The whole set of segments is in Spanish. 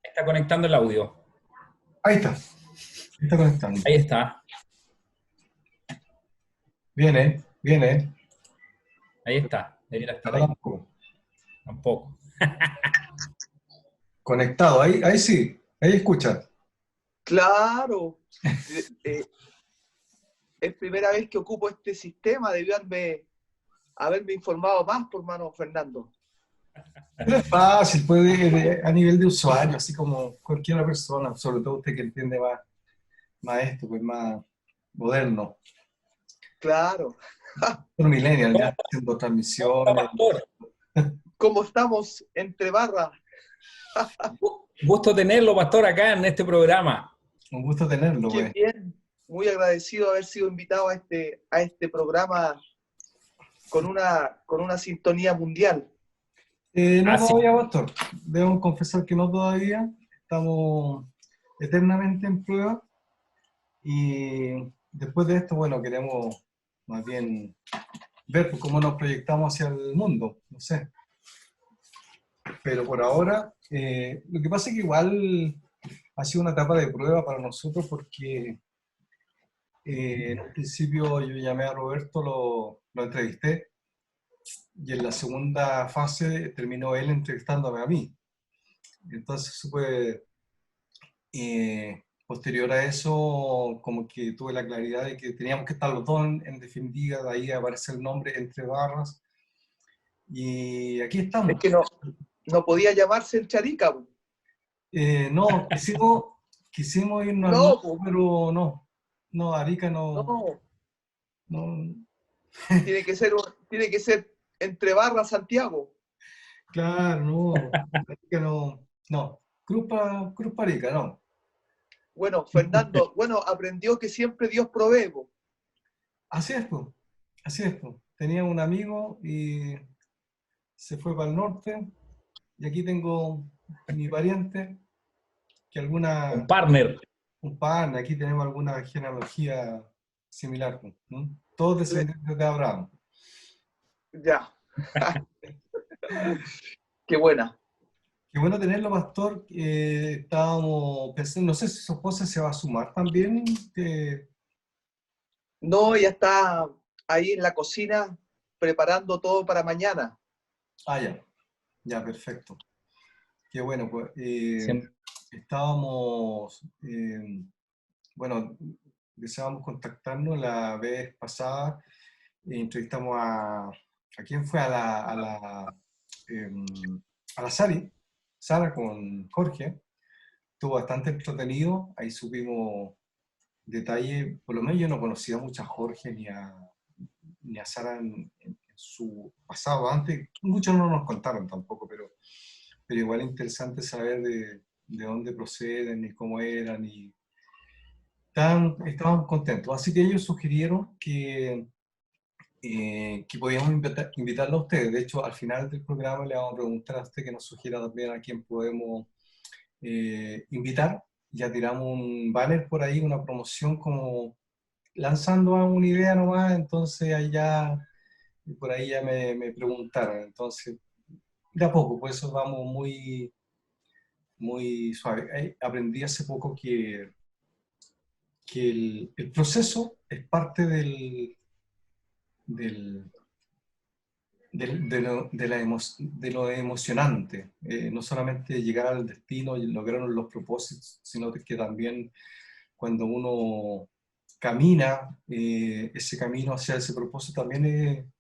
Está conectando el audio. Ahí está, está conectando. Ahí está, Viene, viene. ahí está. Debería estar Ahora ahí. un poco. Tampoco. Conectado, ahí sí, ahí escucha. Claro, es primera vez que ocupo este sistema, debió haberme informado más por mano Fernando. Pero es fácil, puede, a nivel de usuario, así como cualquier persona, sobre todo usted que entiende más esto, pues más moderno. Claro, Un millennial ¿Cómo, ya haciendo cómo está, transmisiones. pastor? ¿cómo estamos entre barras? Gusto tenerlo, pastor, acá en este programa. Un gusto tenerlo, Qué pues. bien, muy agradecido de haber sido invitado a este programa con una sintonía mundial. No Así, todavía, Pastor. Debo confesar que no todavía. Estamos eternamente en prueba. Y después de esto, bueno, queremos más bien ver pues, cómo nos proyectamos hacia el mundo, no sé. Pero por ahora, lo que pasa es que igual ha sido una etapa de prueba para nosotros porque en un principio yo llamé a Roberto, lo entrevisté y en la segunda fase terminó él entrevistándome a mí. Entonces supe, posterior a eso, como que tuve la claridad de que teníamos que estar los dos en definitiva, de ahí aparece el nombre entre barras y aquí Es estamos. que no podía llamarse el Charica. Po. No, quisimos irnos al norte, No, po, pero no, Arica no, no, tiene que ser entre barras Santiago. claro, no, Arica no, Cruz para Arica, no. Bueno, Fernando, bueno, aprendió que siempre Dios provee. Po. Así es, pues, así es, pues. Tenía un amigo y se fue para el norte y aquí tengo mi pariente, que un alguna, partner. un pan, aquí tenemos alguna genealogía similar, pues, ¿no? Todos descendientes de Abraham. Ya, qué buena. Qué bueno tenerlo, Pastor. Estábamos pensando, no sé si su esposa se va a sumar también. No, ya está ahí en la cocina preparando todo para mañana. Ya, ya, perfecto. Qué bueno, pues Siempre. estábamos, bueno, deseábamos contactarnos la vez pasada. Entrevistamos ¿a quién fue? A la Sara con Jorge. Estuvo bastante entretenido. Ahí supimos detalle, por lo menos yo no conocía mucho a Jorge ni a Sara en su pasado antes. Muchos no nos contaron tampoco, pero igual es interesante saber de dónde proceden y cómo eran y estaban contentos. Así que ellos sugirieron que podíamos invitarlo a ustedes. De hecho, al final del programa le vamos a preguntar a usted que nos sugiera también a quién podemos invitar. Ya tiramos un banner por ahí, una promoción como lanzando una idea nomás, entonces allá, por ahí ya me preguntaron, entonces de a poco, por eso vamos muy suave. Aprendí hace poco que el proceso es parte del, de lo emocionante, no solamente llegar al destino y lograr los propósitos, sino que también cuando uno camina, ese camino hacia ese propósito también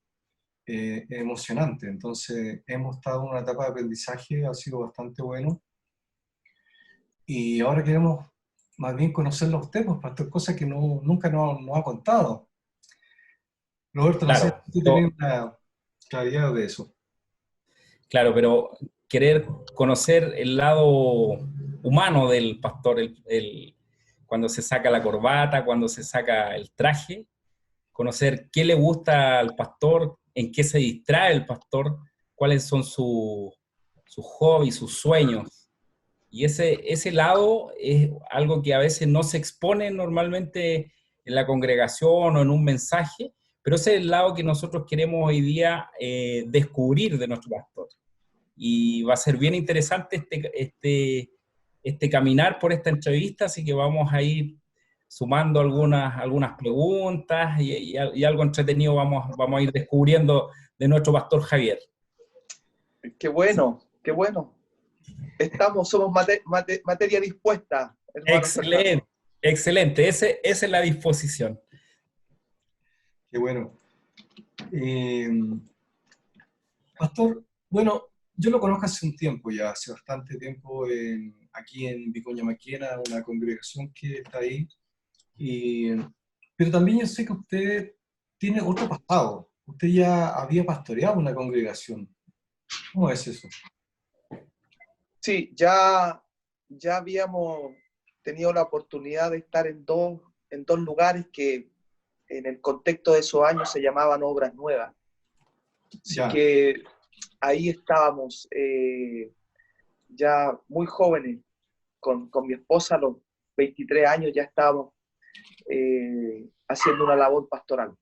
es emocionante. Entonces, hemos estado en una etapa de aprendizaje, ha sido bastante bueno. Y ahora queremos más bien conocerlo a usted, pues, pastor, cosas que nunca nos ha contado. Roberto, no sé Claro, si tú tienes una claridad de eso. claro, pero querer conocer el lado humano del pastor, cuando se saca la corbata, cuando se saca el traje, conocer qué le gusta al pastor, en qué se distrae el pastor, cuáles son sus hobbies, sus sueños. Y ese lado es algo que a veces no se expone normalmente en la congregación o en un mensaje, pero ese es el lado que nosotros queremos hoy día descubrir de nuestro pastor. Y va a ser bien interesante este caminar por esta entrevista, así que vamos a ir sumando algunas preguntas y algo entretenido vamos a ir descubriendo de nuestro pastor Javier. Qué bueno, qué bueno. Somos materia dispuesta, hermano Excelente, Fernando. excelente. Esa es la disposición. Qué bueno. Pastor, bueno, yo lo conozco hace un tiempo ya, hace bastante tiempo, aquí en Vicuña Maquena, una congregación que está ahí. Pero también yo sé que usted tiene otro pasado. Usted ya había pastoreado una congregación. ¿Cómo es eso? Sí, ya habíamos tenido la oportunidad de estar en dos lugares que en el contexto de esos años se llamaban Obras Nuevas. Así Ya, que ahí estábamos ya muy jóvenes, con mi esposa a los 23 años ya estábamos haciendo una labor pastoral.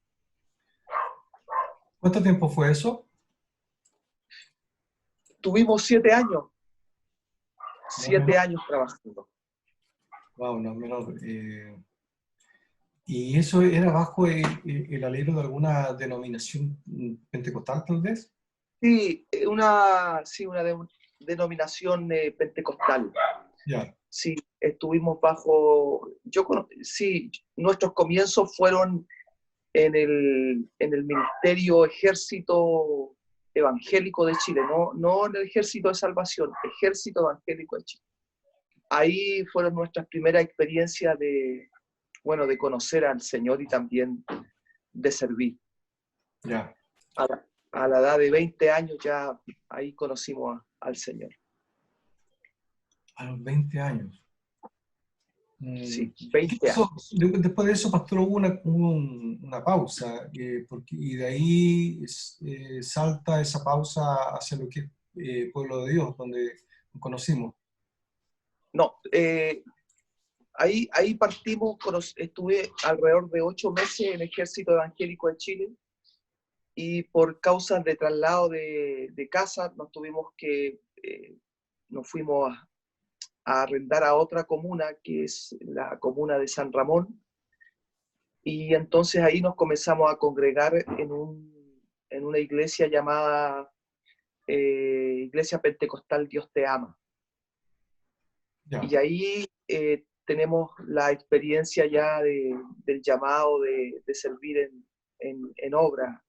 ¿cuánto tiempo fue eso? Tuvimos 7 años, No, 7 años trabajando. wow, no es menor. ¿Y eso era bajo el alero de alguna denominación pentecostal, tal vez? Sí, una denominación pentecostal. Ya, Sí, estuvimos sí, nuestros comienzos fueron en el Ministerio Ejército Evangélico de Chile, no en el Ejército de Salvación, Ejército Evangélico de Chile. Ahí fueron nuestras primeras experiencias de conocer al Señor y también de servir. ya. A la edad de 20 años ya ahí conocimos al Señor. A los 20 años. Sí, ¿Qué 20 pasó? años. Después de eso, pastor, hubo una pausa, y de ahí salta esa pausa hacia lo que es pueblo de Dios, donde nos conocimos. No, ahí partimos, estuve alrededor de 8 meses en el Ejército Evangélico de Chile y por causas de traslado de casa nos fuimos a arrendar a otra comuna, que es la comuna de San Ramón, y entonces ahí nos comenzamos a congregar en una iglesia llamada Iglesia Pentecostal Dios Te Ama. Ya, Y ahí tenemos la experiencia ya del llamado de servir en obras.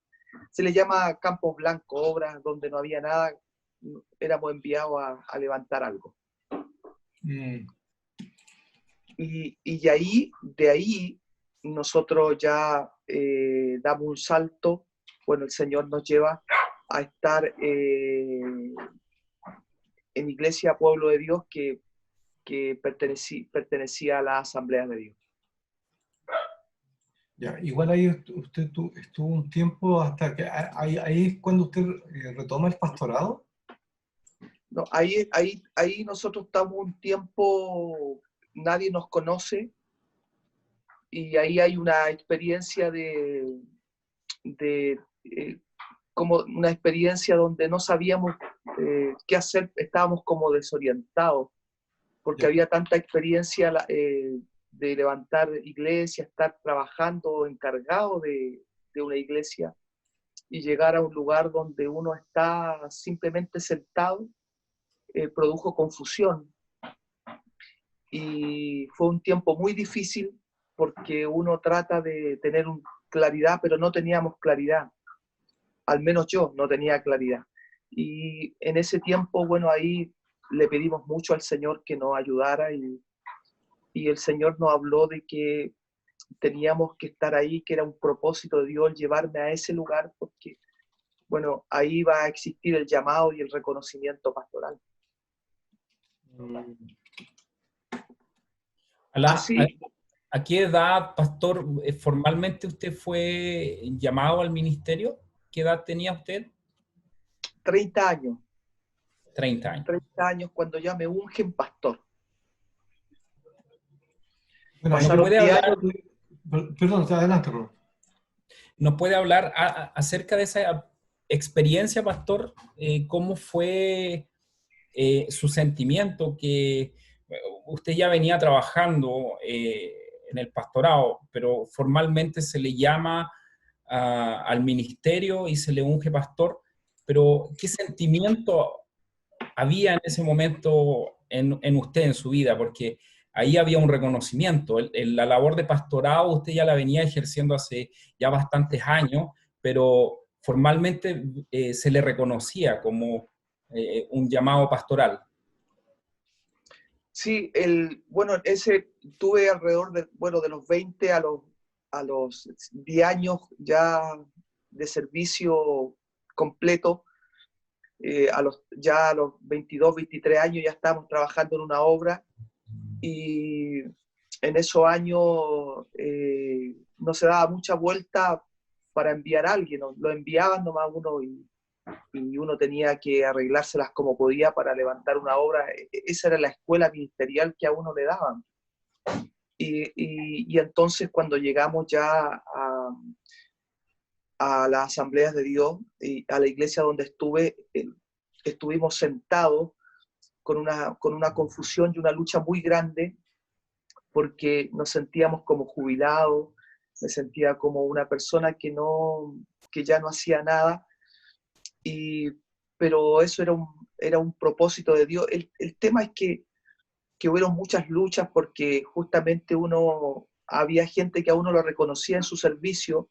Se le llama Campos Blancos, obras donde no había nada, éramos enviados a levantar algo. mm, Y de ahí nosotros ya damos un salto. Bueno, el Señor nos lleva a estar en Iglesia Pueblo de Dios que pertenecía a la Asamblea de Dios. ya. Igual ahí usted estuvo un tiempo hasta que ahí es cuando usted retoma el pastorado. No, ahí nosotros estamos un tiempo, nadie nos conoce, y ahí hay una experiencia como una experiencia donde no sabíamos qué hacer, estábamos como desorientados, porque Ya, había tanta experiencia de levantar iglesia, estar trabajando encargado de una iglesia y llegar a un lugar donde uno está simplemente sentado, produjo confusión. Y fue un tiempo muy difícil porque uno trata de tener claridad, pero no teníamos claridad. Al menos yo no tenía claridad. Y en ese tiempo, bueno, ahí le pedimos mucho al Señor que nos ayudara y el Señor nos habló de que teníamos que estar ahí, que era un propósito de Dios llevarme a ese lugar porque, bueno, ahí va a existir el llamado y el reconocimiento pastoral. mm, ¿A, la- a- Así, a qué edad, pastor, formalmente usted fue llamado al ministerio? ¿Qué edad tenía usted? 30 años, 30 años. 30 años cuando ya me ungen pastor. bueno, ahí ¿Nos Pasaron puede 10 hablar, años. perdón, adelante, Ron. nos puede hablar acerca de esa experiencia, pastor? ¿Cómo fue su sentimiento? Que usted ya venía trabajando en el pastorado, pero formalmente se le llama al ministerio y se le unge pastor, pero ¿qué sentimiento había en ese momento en usted, en su vida? Porque ahí había un reconocimiento. La labor de pastorado usted ya la venía ejerciendo hace ya bastantes años, pero formalmente se le reconocía como un llamado pastoral. Sí, bueno, tuve alrededor de, bueno, de los 20 a los 10 años ya de servicio completo. Ya a los 22, 23 años ya estábamos trabajando en una obra, y en esos años no se daba mucha vuelta para enviar a alguien, ¿no? Lo enviaban nomás uno, y uno tenía que arreglárselas como podía para levantar una obra. Esa era la escuela ministerial que a uno le daban. Y entonces cuando llegamos ya a las asambleas de Dios y a la iglesia donde estuvimos sentados con una confusión y una lucha muy grande, porque nos sentíamos como jubilados, me sentía como una persona que ya no hacía nada, pero eso era un propósito de Dios. El tema es que hubieron muchas luchas, porque justamente había gente que a uno lo reconocía en su servicio,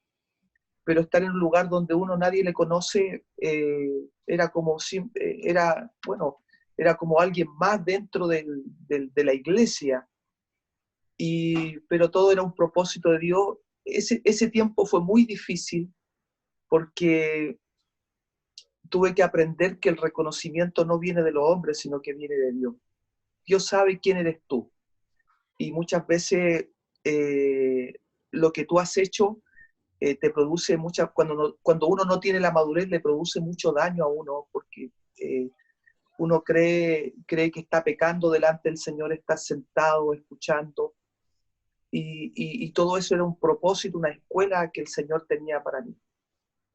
pero estar en un lugar donde nadie le conoce, bueno, era como alguien más dentro de la iglesia, pero todo era un propósito de Dios. Ese tiempo fue muy difícil, porque tuve que aprender que el reconocimiento no viene de los hombres, sino que viene de Dios. Dios sabe quién eres tú, y muchas veces lo que tú has hecho te produce cuando uno no tiene la madurez, le produce mucho daño a uno, porque uno cree que está pecando delante del Señor, está sentado, escuchando, y todo eso era un propósito, una escuela que el Señor tenía para mí.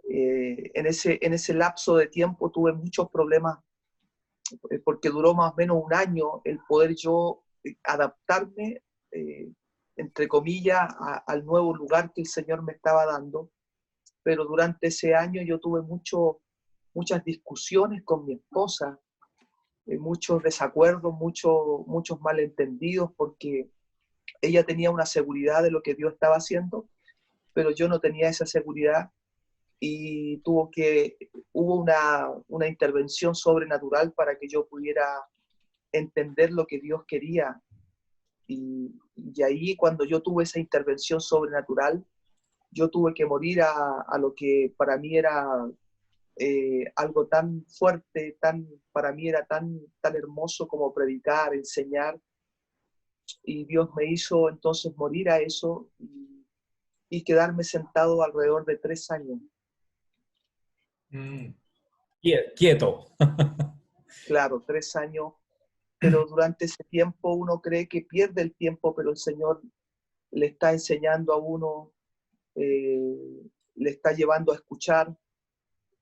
En ese lapso de tiempo tuve muchos problemas, porque duró más o menos un año el poder yo adaptarme, entre comillas, al nuevo lugar que el Señor me estaba dando. Pero durante ese año yo tuve muchas discusiones con mi esposa, muchos desacuerdos, muchos malentendidos, porque ella tenía una seguridad de lo que Dios estaba haciendo, pero yo no tenía esa seguridad, y hubo una intervención sobrenatural para que yo pudiera entender lo que Dios quería. Y ahí, cuando yo tuve esa intervención sobrenatural, yo tuve que morir a lo que para mí era algo tan fuerte, para mí era tan hermoso como predicar, enseñar, y Dios me hizo entonces morir a eso, y quedarme sentado alrededor de 3 años. Quieto. Claro, 3 años, pero durante ese tiempo uno cree que pierde el tiempo, pero el Señor le está enseñando a uno, le está llevando a escuchar,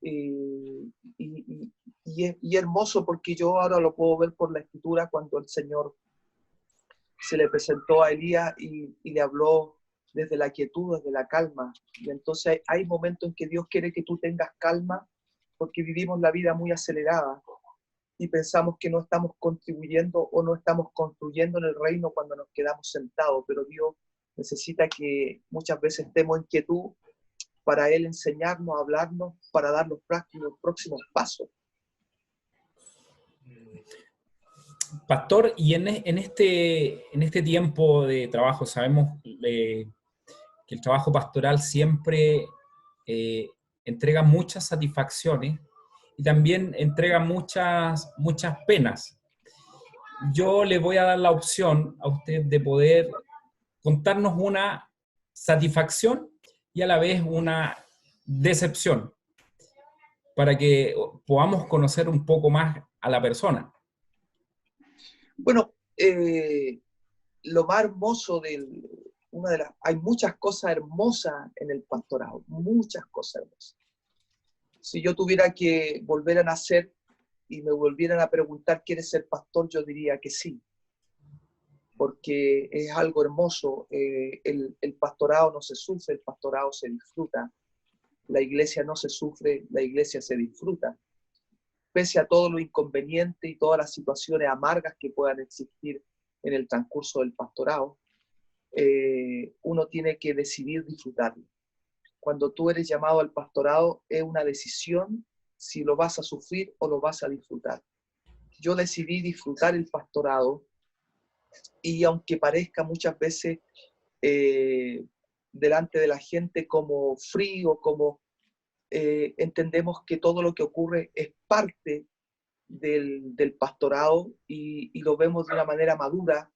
y hermoso, porque yo ahora lo puedo ver por la Escritura, cuando el Señor se le presentó a Elías y le habló desde la quietud, desde la calma. Y entonces hay momentos en que Dios quiere que tú tengas calma, porque vivimos la vida muy acelerada y pensamos que no estamos contribuyendo o no estamos construyendo en el reino cuando nos quedamos sentados, pero Dios necesita que muchas veces estemos en quietud para Él enseñarnos, hablarnos, para dar los próximos pasos. Pastor, y en este tiempo de trabajo sabemos que el trabajo pastoral siempre eh, entrega muchas satisfacciones y también entrega muchas penas. Yo le voy a dar la opción a usted de poder contarnos una satisfacción y a la vez una decepción, para que podamos conocer un poco más a la persona. Bueno, lo más hermoso hay muchas cosas hermosas en el pastorado, muchas cosas hermosas. Si yo tuviera que volver a nacer y me volvieran a preguntar, ¿quieres ser pastor?, yo diría que sí. porque es algo hermoso. El pastorado no se sufre, el pastorado se disfruta. La iglesia no se sufre, la iglesia se disfruta. Pese a todo lo inconveniente y todas las situaciones amargas que puedan existir en el transcurso del pastorado, uno tiene que decidir disfrutarlo. Cuando tú eres llamado al pastorado, es una decisión si lo vas a sufrir o lo vas a disfrutar. Yo decidí disfrutar el pastorado, y aunque parezca muchas veces delante de la gente como frío, como entendemos que todo lo que ocurre es parte del pastorado, y lo vemos de una manera madura,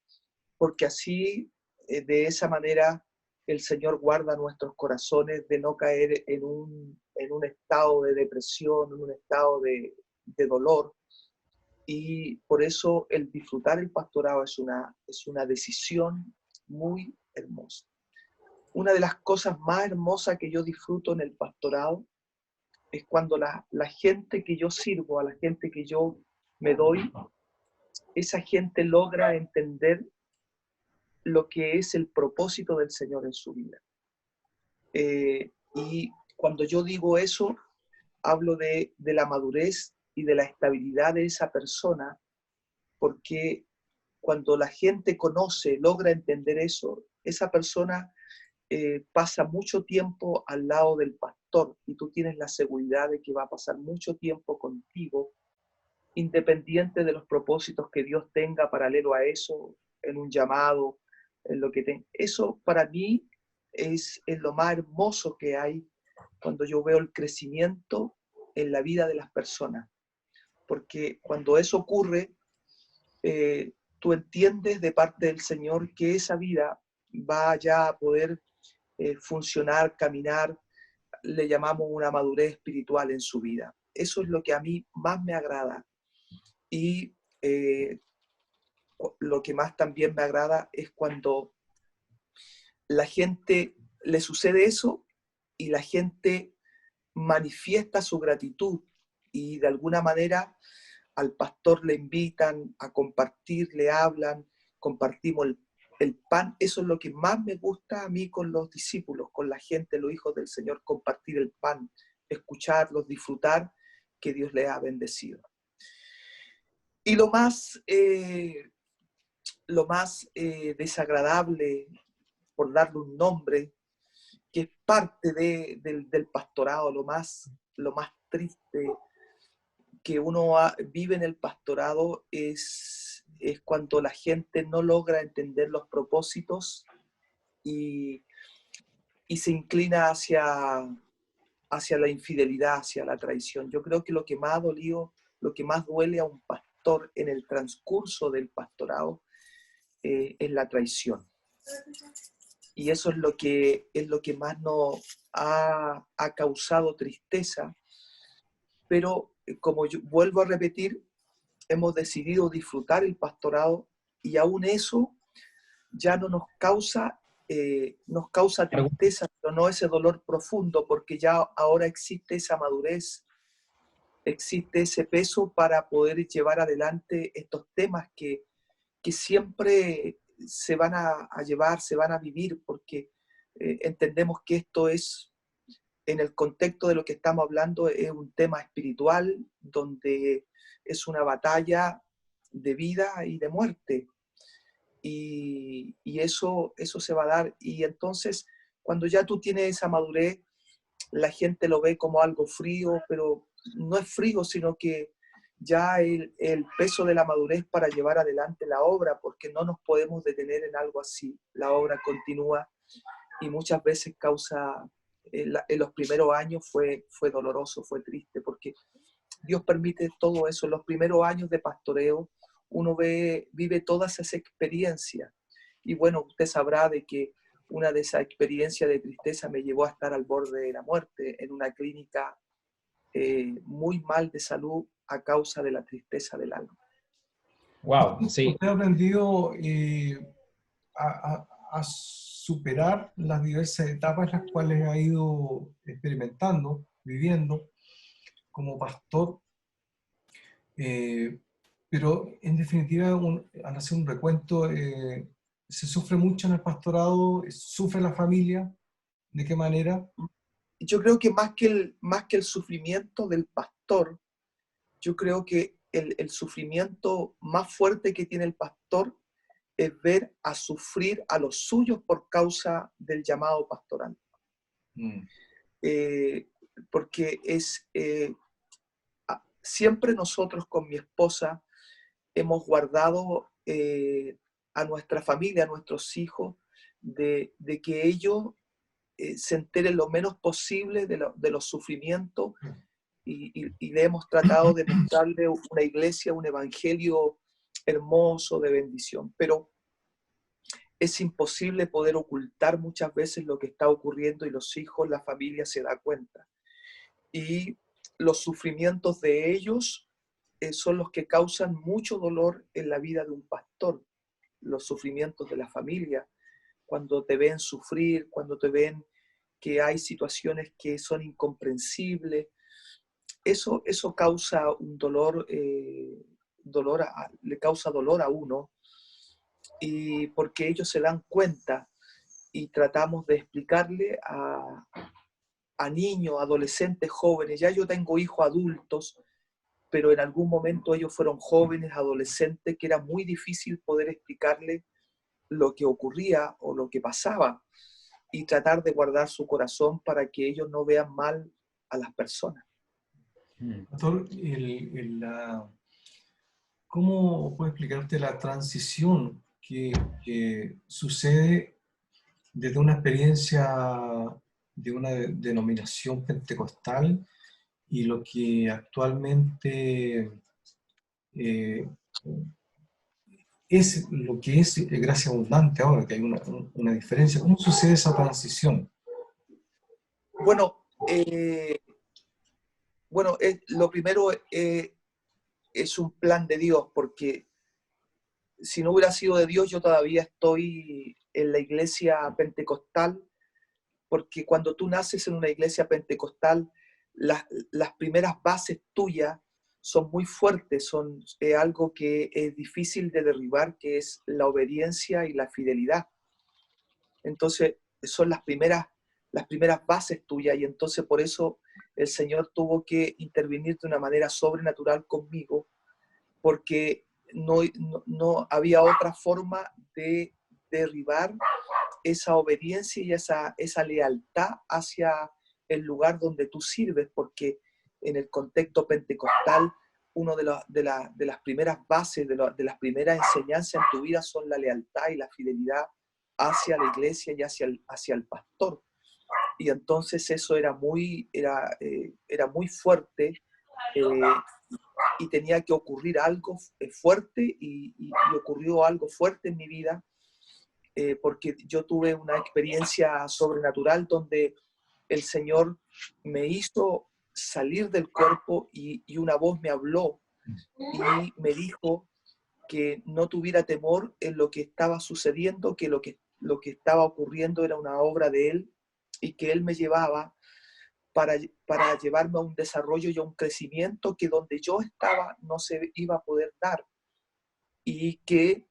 porque así, de esa manera, el Señor guarda nuestros corazones de no caer en un estado de depresión, en un estado de dolor. Y por eso el disfrutar el pastorado es una decisión muy hermosa. Una de las cosas más hermosas que yo disfruto en el pastorado es cuando la gente que yo sirvo, a la gente que yo me doy, esa gente logra entender lo que es el propósito del Señor en su vida. Y cuando yo digo eso, hablo de la madurez y de la estabilidad de esa persona, porque cuando la gente conoce, logra entender eso, esa persona pasa mucho tiempo al lado del pastor, y tú tienes la seguridad de que va a pasar mucho tiempo contigo, independiente de los propósitos que Dios tenga paralelo a eso, en un llamado, en lo que tenga. Eso para mí es lo más hermoso que hay cuando yo veo el crecimiento en la vida de las personas. Porque cuando eso ocurre, tú entiendes de parte del Señor que esa vida va ya a poder funcionar, caminar, le llamamos una madurez espiritual en su vida. Eso es lo que a mí más me agrada. Y lo que más también me agrada es cuando la gente le sucede eso y la gente manifiesta su gratitud, y de alguna manera al pastor le invitan a compartir, le hablan, compartimos el pan. Eso es lo que más me gusta a mí con los discípulos, con la gente, los hijos del Señor, compartir el pan, escucharlos, disfrutar que Dios les ha bendecido. Y lo más desagradable, por darle un nombre, que es parte del pastorado, lo más triste que uno vive en el pastorado es cuando la gente no logra entender los propósitos y se inclina hacia la infidelidad, hacia la traición. Yo creo que lo que más ha dolido, lo que más duele a un pastor en el transcurso del pastorado es la traición. Y eso es lo que más nos ha causado tristeza. Pero como yo vuelvo a repetir, hemos decidido disfrutar el pastorado, y aún eso ya no nos causa tristeza, pero no ese dolor profundo, porque ya ahora existe esa madurez, existe ese peso para poder llevar adelante estos temas que siempre se van a llevar, se van a vivir, porque entendemos que esto es, en el contexto de lo que estamos hablando, es un tema espiritual, donde es una batalla de vida y de muerte. Y eso se va a dar. Y entonces, cuando ya tú tienes esa madurez, la gente lo ve como algo frío, pero no es frío, sino que ya el peso de la madurez para llevar adelante la obra, porque no nos podemos detener en algo así. La obra continúa, y muchas veces causa, en los primeros años fue doloroso, fue triste, porque Dios permite todo eso. En los primeros años de pastoreo uno vive todas esas experiencias. Y bueno, usted sabrá de que una de esas experiencias de tristeza me llevó a estar al borde de la muerte, en una clínica muy mal de salud a causa de la tristeza del alma. Wow, sí. ¿Usted ha aprendido a superar las diversas etapas en las cuales ha ido experimentando, viviendo como pastor? Pero en definitiva, al hacer un recuento, ¿Se sufre mucho en el pastorado? ¿Sufre la familia? ¿De qué manera? Yo creo que más que el sufrimiento del pastor, yo creo que el sufrimiento más fuerte que tiene el pastor es ver a sufrir a los suyos por causa del llamado pastoral. Mm. Eh, porque siempre nosotros con mi esposa hemos guardado a nuestra familia, a nuestros hijos, de que ellos se enteren lo menos posible de los sufrimientos y le hemos tratado de mostrarle una iglesia, un evangelio hermoso de bendición. Pero es imposible poder ocultar muchas veces lo que está ocurriendo y los hijos, la familia se da cuenta. Y los sufrimientos de ellos son los que causan mucho dolor en la vida de un pastor. Los sufrimientos de la familia, cuando te ven sufrir, cuando te ven que hay situaciones que son incomprensibles, eso causa un dolor, le causa dolor a uno, y porque ellos se dan cuenta y tratamos de explicarle a niños, adolescentes, jóvenes. Ya yo tengo hijos adultos, pero en algún momento ellos fueron jóvenes, adolescentes, que era muy difícil poder explicarle lo que ocurría o lo que pasaba y tratar de guardar su corazón para que ellos no vean mal a las personas. Pastor, ¿cómo puede explicar usted la transición que sucede desde una experiencia de una denominación pentecostal y lo que actualmente es lo que es gracia abundante ahora, que hay una diferencia? ¿Cómo sucede esa transición? Bueno, lo primero es un plan de Dios, porque si no hubiera sido de Dios, yo todavía estoy en la iglesia pentecostal, porque cuando tú naces en una iglesia pentecostal, las primeras bases tuyas son muy fuertes, son algo que es difícil de derribar, que es la obediencia y la fidelidad. Entonces, son las primeras bases tuyas, y entonces por eso el Señor tuvo que intervenir de una manera sobrenatural conmigo, porque no había otra forma de derribar esa obediencia y esa lealtad hacia el lugar donde tú sirves, porque en el contexto pentecostal, una de las primeras bases, de las primeras enseñanzas en tu vida son la lealtad y la fidelidad hacia la iglesia y hacia el pastor. Y entonces eso era muy fuerte, y tenía que ocurrir algo fuerte, y ocurrió algo fuerte en mi vida, porque yo tuve una experiencia sobrenatural donde el Señor me hizo salir del cuerpo, y una voz me habló y me dijo que no tuviera temor en lo que estaba sucediendo, que lo que estaba ocurriendo era una obra de Él, y que Él me llevaba para llevarme a un desarrollo y a un crecimiento que donde yo estaba no se iba a poder dar, y que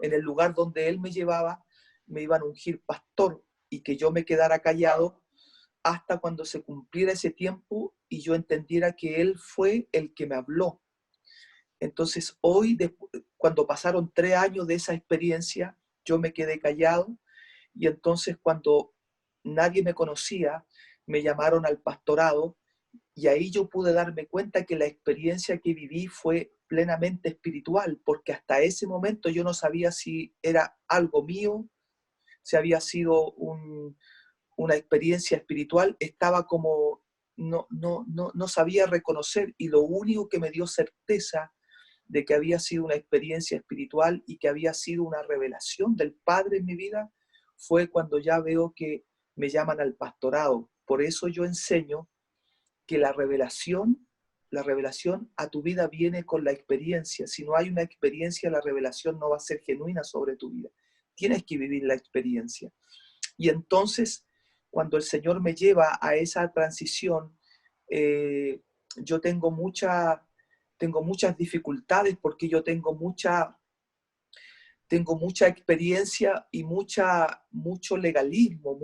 en el lugar donde Él me llevaba me iban a ungir pastor, y que yo me quedara callado hasta cuando se cumpliera ese tiempo y yo entendiera que Él fue el que me habló. Entonces hoy, cuando pasaron 3 años de esa experiencia, yo me quedé callado, y entonces cuando nadie me conocía, me llamaron al pastorado, y ahí yo pude darme cuenta que la experiencia que viví fue plenamente espiritual, porque hasta ese momento yo no sabía si era algo mío, si había sido una experiencia espiritual, estaba como, no sabía reconocer, y lo único que me dio certeza de que había sido una experiencia espiritual y que había sido una revelación del Padre en mi vida fue cuando ya veo que me llaman al pastorado. Por eso yo enseño que la revelación a tu vida viene con la experiencia. Si no hay una experiencia, la revelación no va a ser genuina sobre tu vida. Tienes que vivir la experiencia. Y entonces, cuando el Señor me lleva a esa transición, yo tengo muchas dificultades, porque yo tengo tengo mucha experiencia y mucho legalismo,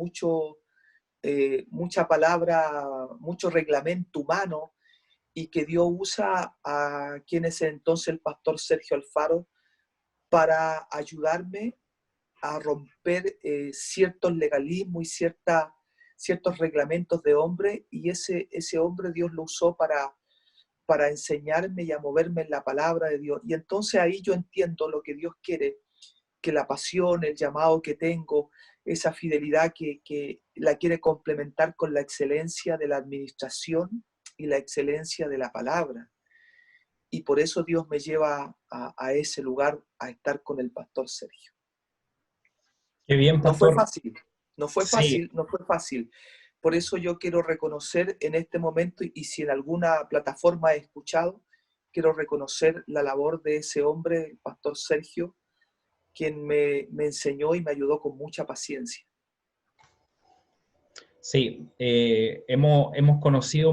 mucha palabra, mucho reglamento humano, y que Dios usa a quien es entonces el pastor Sergio Alfaro para ayudarme a romper ciertos legalismos y ciertos reglamentos de hombre, y ese hombre Dios lo usó para enseñarme y a moverme en la palabra de Dios. Y entonces ahí yo entiendo lo que Dios quiere, que la pasión, el llamado que tengo, esa fidelidad que la quiere complementar con la excelencia de la administración y la excelencia de la palabra. Y por eso Dios me lleva a ese lugar, a estar con el pastor Sergio. Qué bien, No fue pastor. fácil, no fue Sí, fácil, no fue fácil. Por eso yo quiero reconocer en este momento, y si en alguna plataforma he escuchado, quiero reconocer la labor de ese hombre, el pastor Sergio, quien me enseñó y me ayudó con mucha paciencia. sí. Hemos conocido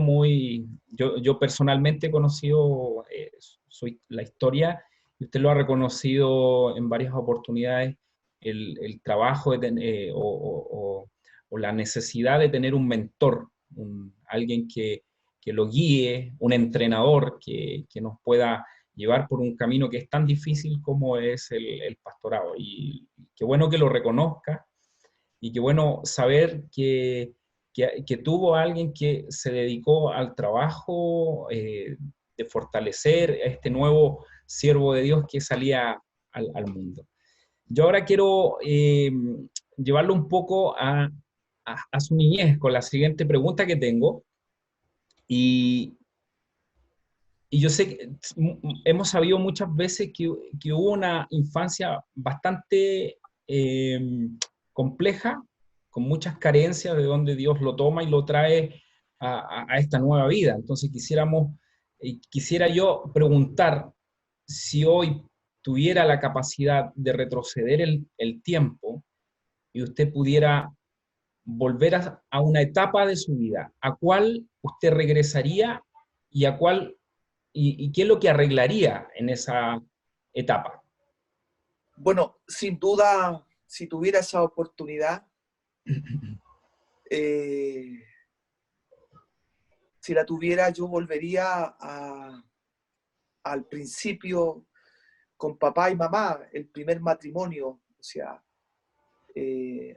yo personalmente he conocido la historia, y usted lo ha reconocido en varias oportunidades, el trabajo o la necesidad de tener un mentor, alguien que lo guíe, un entrenador que nos pueda llevar por un camino que es tan difícil como es el pastorado. Y qué bueno que lo reconozca, y qué bueno saber que tuvo a alguien que se dedicó al trabajo de fortalecer a este nuevo siervo de Dios que salía al mundo. Yo ahora quiero llevarlo un poco a su niñez con la siguiente pregunta que tengo. Y, y yo sé que hemos sabido muchas veces que hubo una infancia bastante compleja, con muchas carencias, de donde Dios lo toma y lo trae a esta nueva vida. Entonces quisiera yo preguntar si hoy tuviera la capacidad de retroceder el tiempo y usted pudiera volver a una etapa de su vida, ¿a cuál usted regresaría y a cuál y qué es lo que arreglaría en esa etapa? Bueno, sin duda, si tuviera esa oportunidad, eh, si la tuviera, yo volvería al principio con papá y mamá, el primer matrimonio, o sea,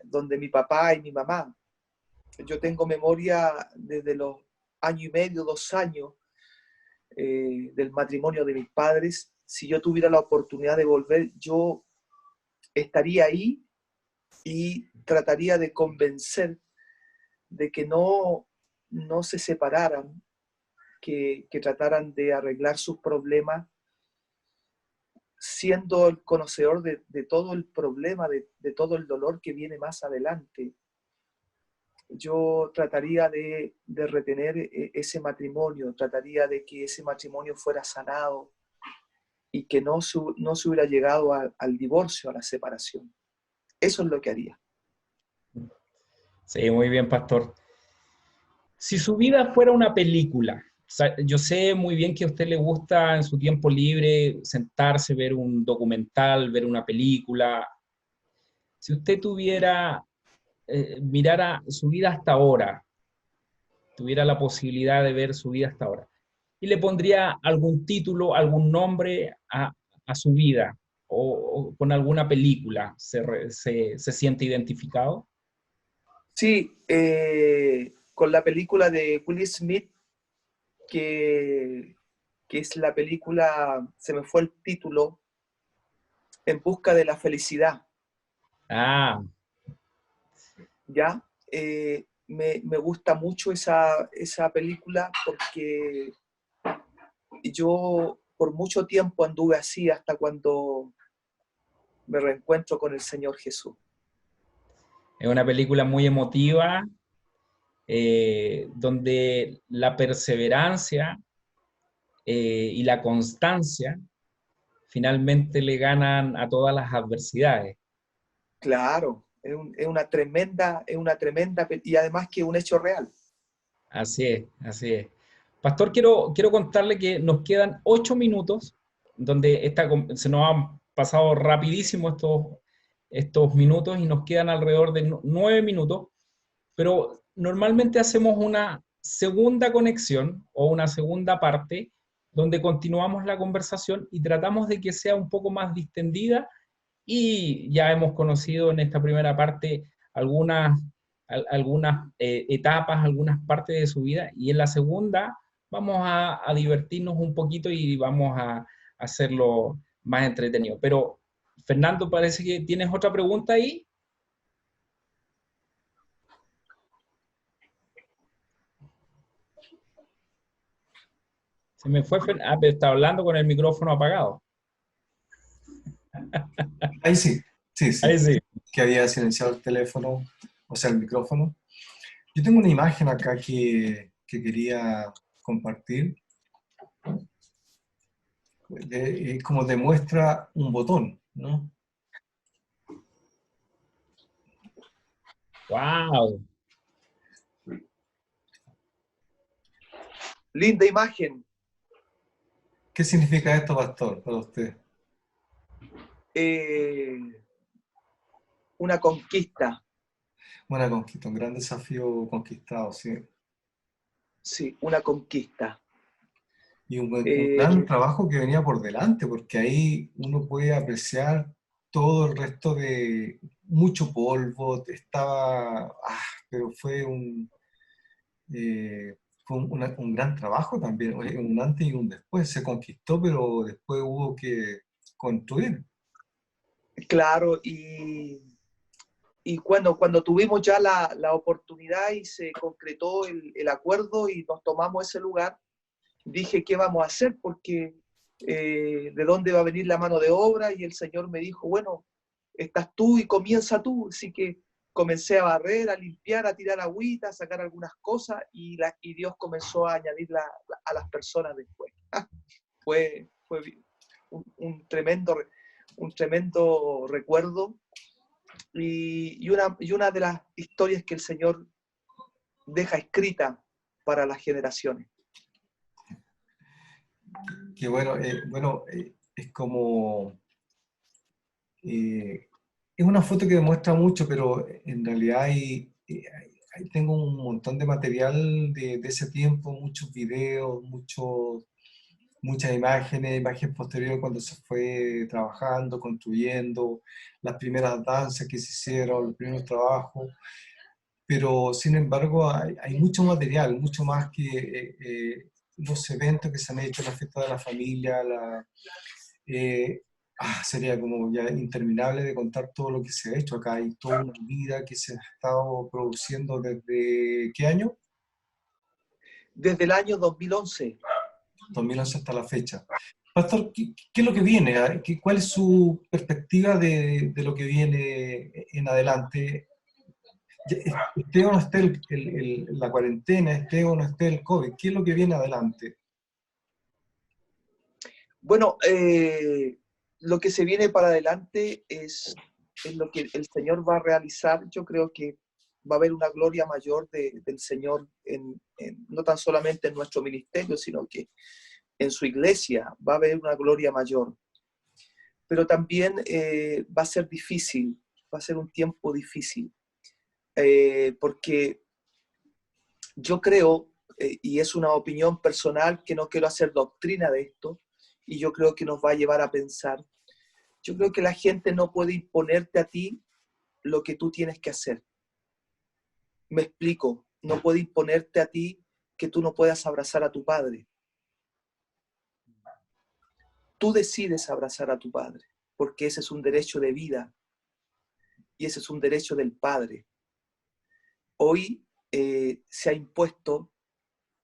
donde mi papá y mi mamá. Yo tengo memoria desde los año y medio, 2 años, del matrimonio de mis padres. Si yo tuviera la oportunidad de volver, yo estaría ahí y trataría de convencer de que no se separaran, que trataran de arreglar sus problemas, siendo el conocedor de todo el problema, de todo el dolor que viene más adelante. Yo trataría de retener ese matrimonio, trataría de que ese matrimonio fuera sanado y que no se hubiera llegado al divorcio, a la separación. Eso es lo que haría. Sí, muy bien, pastor. Si su vida fuera una película, yo sé muy bien que a usted le gusta en su tiempo libre sentarse, ver un documental, ver una película. Si usted mirara su vida hasta ahora, tuviera la posibilidad de ver su vida hasta ahora, y le pondría algún título, algún nombre a su vida, o con alguna película, se siente identificado. Sí, con la película de Will Smith, que, que es la película, se me fue el título, En busca de la felicidad, Ah, ¿ya? Me gusta mucho esa película porque yo por mucho tiempo anduve así hasta cuando me reencuentro con el Señor Jesús. es una película muy emotiva, donde la perseverancia y la constancia finalmente le ganan a todas las adversidades. Claro, es una tremenda, y además que es un hecho real. Así es, así es. Pastor, quiero contarle que nos quedan 8 minutos, donde se nos han pasado rapidísimo estos minutos y nos quedan alrededor de 9 minutos, pero normalmente hacemos una segunda conexión o una segunda parte donde continuamos la conversación y tratamos de que sea un poco más distendida y ya hemos conocido en esta primera parte algunas etapas, algunas partes de su vida y en la segunda vamos a divertirnos un poquito y vamos a hacerlo más entretenido. Pero, Fernando, parece que tienes otra pregunta ahí. Se me fue, pero está hablando con el micrófono apagado. Ahí sí, sí, sí. Ahí sí. Que había silenciado el teléfono, o sea, el micrófono. Yo tengo una imagen acá que quería compartir. Como demuestra un botón, ¿no? ¡Wow! Linda imagen. ¿Qué significa esto, pastor, para usted? Eh, una conquista. Una conquista, un gran desafío conquistado, sí. Sí, una conquista. Y un gran trabajo que venía por delante, porque ahí uno puede apreciar todo el resto de mucho polvo, pero fue un gran trabajo también, un antes y un después. Se conquistó, pero después hubo que construir. Claro, y cuando tuvimos ya la oportunidad y se concretó el acuerdo y nos tomamos ese lugar, dije, ¿qué vamos a hacer? Porque ¿de dónde va a venir la mano de obra? Y el Señor me dijo, bueno, estás tú y comienza tú. Así que comencé a barrer, a limpiar, a tirar agüita, a sacar algunas cosas y Dios comenzó a añadir a las personas después. Fue un tremendo recuerdo y una de las historias que el Señor deja escrita para las generaciones. Que es como... es una foto que demuestra mucho, pero en realidad ahí tengo un montón de material de ese tiempo, muchos videos, muchas imágenes posteriores cuando se fue trabajando, construyendo, las primeras danzas que se hicieron, los primeros trabajos, pero sin embargo hay mucho material, mucho más que los eventos que se han hecho, la fiesta de la familia, eh, sería como ya interminable de contar todo lo que se ha hecho acá. Hay toda una vida que se ha estado produciendo desde ¿qué año? Desde el año 2011. 2011 hasta la fecha. Pastor, ¿qué es lo que viene? ¿Cuál es su perspectiva de lo que viene en adelante? Esté o no esté la cuarentena, esté o no esté el COVID, ¿qué es lo que viene adelante? Bueno, lo que se viene para adelante es lo que el Señor va a realizar. Yo creo que va a haber una gloria mayor del Señor, no tan solamente en nuestro ministerio, sino que en su iglesia va a haber una gloria mayor. Pero también va a ser difícil, va a ser un tiempo difícil, porque yo creo, y es una opinión personal, que no quiero hacer doctrina de esto, y yo creo que nos va a llevar a pensar. Yo creo que la gente no puede imponerte a ti lo que tú tienes que hacer. Me explico, no puede imponerte a ti que tú no puedas abrazar a tu padre. Tú decides abrazar a tu padre, porque ese es un derecho de vida y ese es un derecho del padre. Hoy se ha impuesto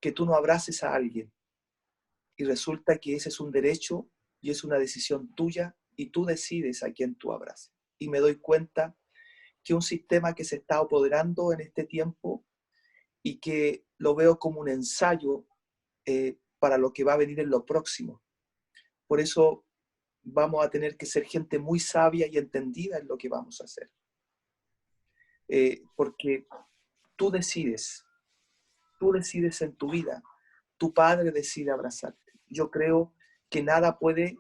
que tú no abraces a alguien y resulta que ese es un derecho y es una decisión tuya y tú decides a quién tú abraces. Y me doy cuenta que un sistema que se está apoderando en este tiempo y que lo veo como un ensayo para lo que va a venir en lo próximo. Por eso vamos a tener que ser gente muy sabia y entendida en lo que vamos a hacer. Porque tú decides en tu vida, tu padre decide abrazarte. Yo creo que nada puede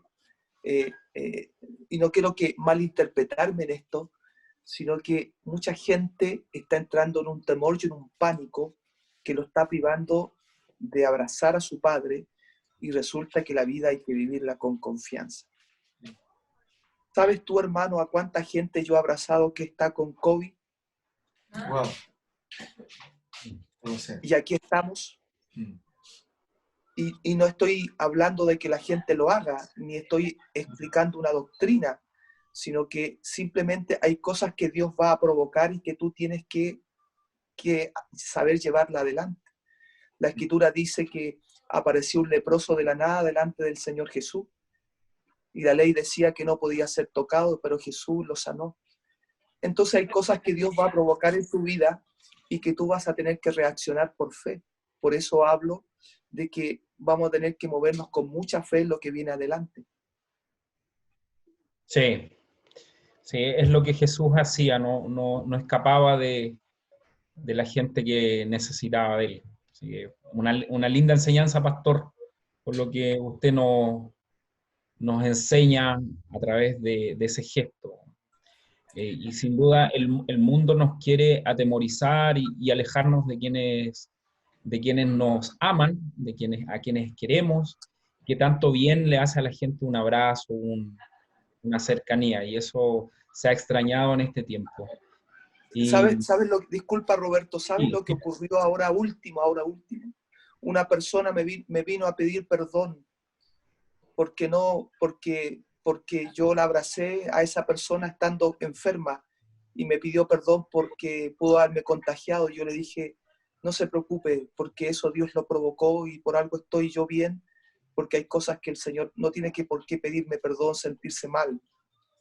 y no quiero que malinterpretarme en esto, sino que mucha gente está entrando en un temor y en un pánico que lo está privando de abrazar a su padre, y resulta que la vida hay que vivirla con confianza. ¿Sabes tú, hermano, a cuánta gente yo he abrazado que está con COVID? Wow. No sé. Y aquí estamos. Y no estoy hablando de que la gente lo haga, ni estoy explicando una doctrina, sino que simplemente hay cosas que Dios va a provocar y que tú tienes que saber llevarla adelante. La Escritura dice que apareció un leproso de la nada delante del Señor Jesús, y la ley decía que no podía ser tocado, pero Jesús lo sanó. Entonces hay cosas que Dios va a provocar en tu vida y que tú vas a tener que reaccionar por fe. Por eso hablo de que vamos a tener que movernos con mucha fe en lo que viene adelante. Sí, sí, es lo que Jesús hacía, no escapaba de la gente que necesitaba de él. Así que una linda enseñanza, pastor, por lo que usted nos enseña a través de ese gesto. Y sin duda el mundo nos quiere atemorizar y alejarnos de quienes nos aman, a quienes queremos, que tanto bien le hace a la gente un abrazo, una cercanía, y eso se ha extrañado en este tiempo. ¿Sabes disculpa, Roberto, ¿sabes lo que Sí. ocurrió ahora último? Una persona me vino a pedir perdón porque yo la abracé a esa persona estando enferma, y me pidió perdón porque pudo haberme contagiado. Yo le dije, no se preocupe, porque eso Dios lo provocó y por algo estoy yo bien, porque hay cosas que el Señor no tiene por qué pedirme perdón, sentirse mal,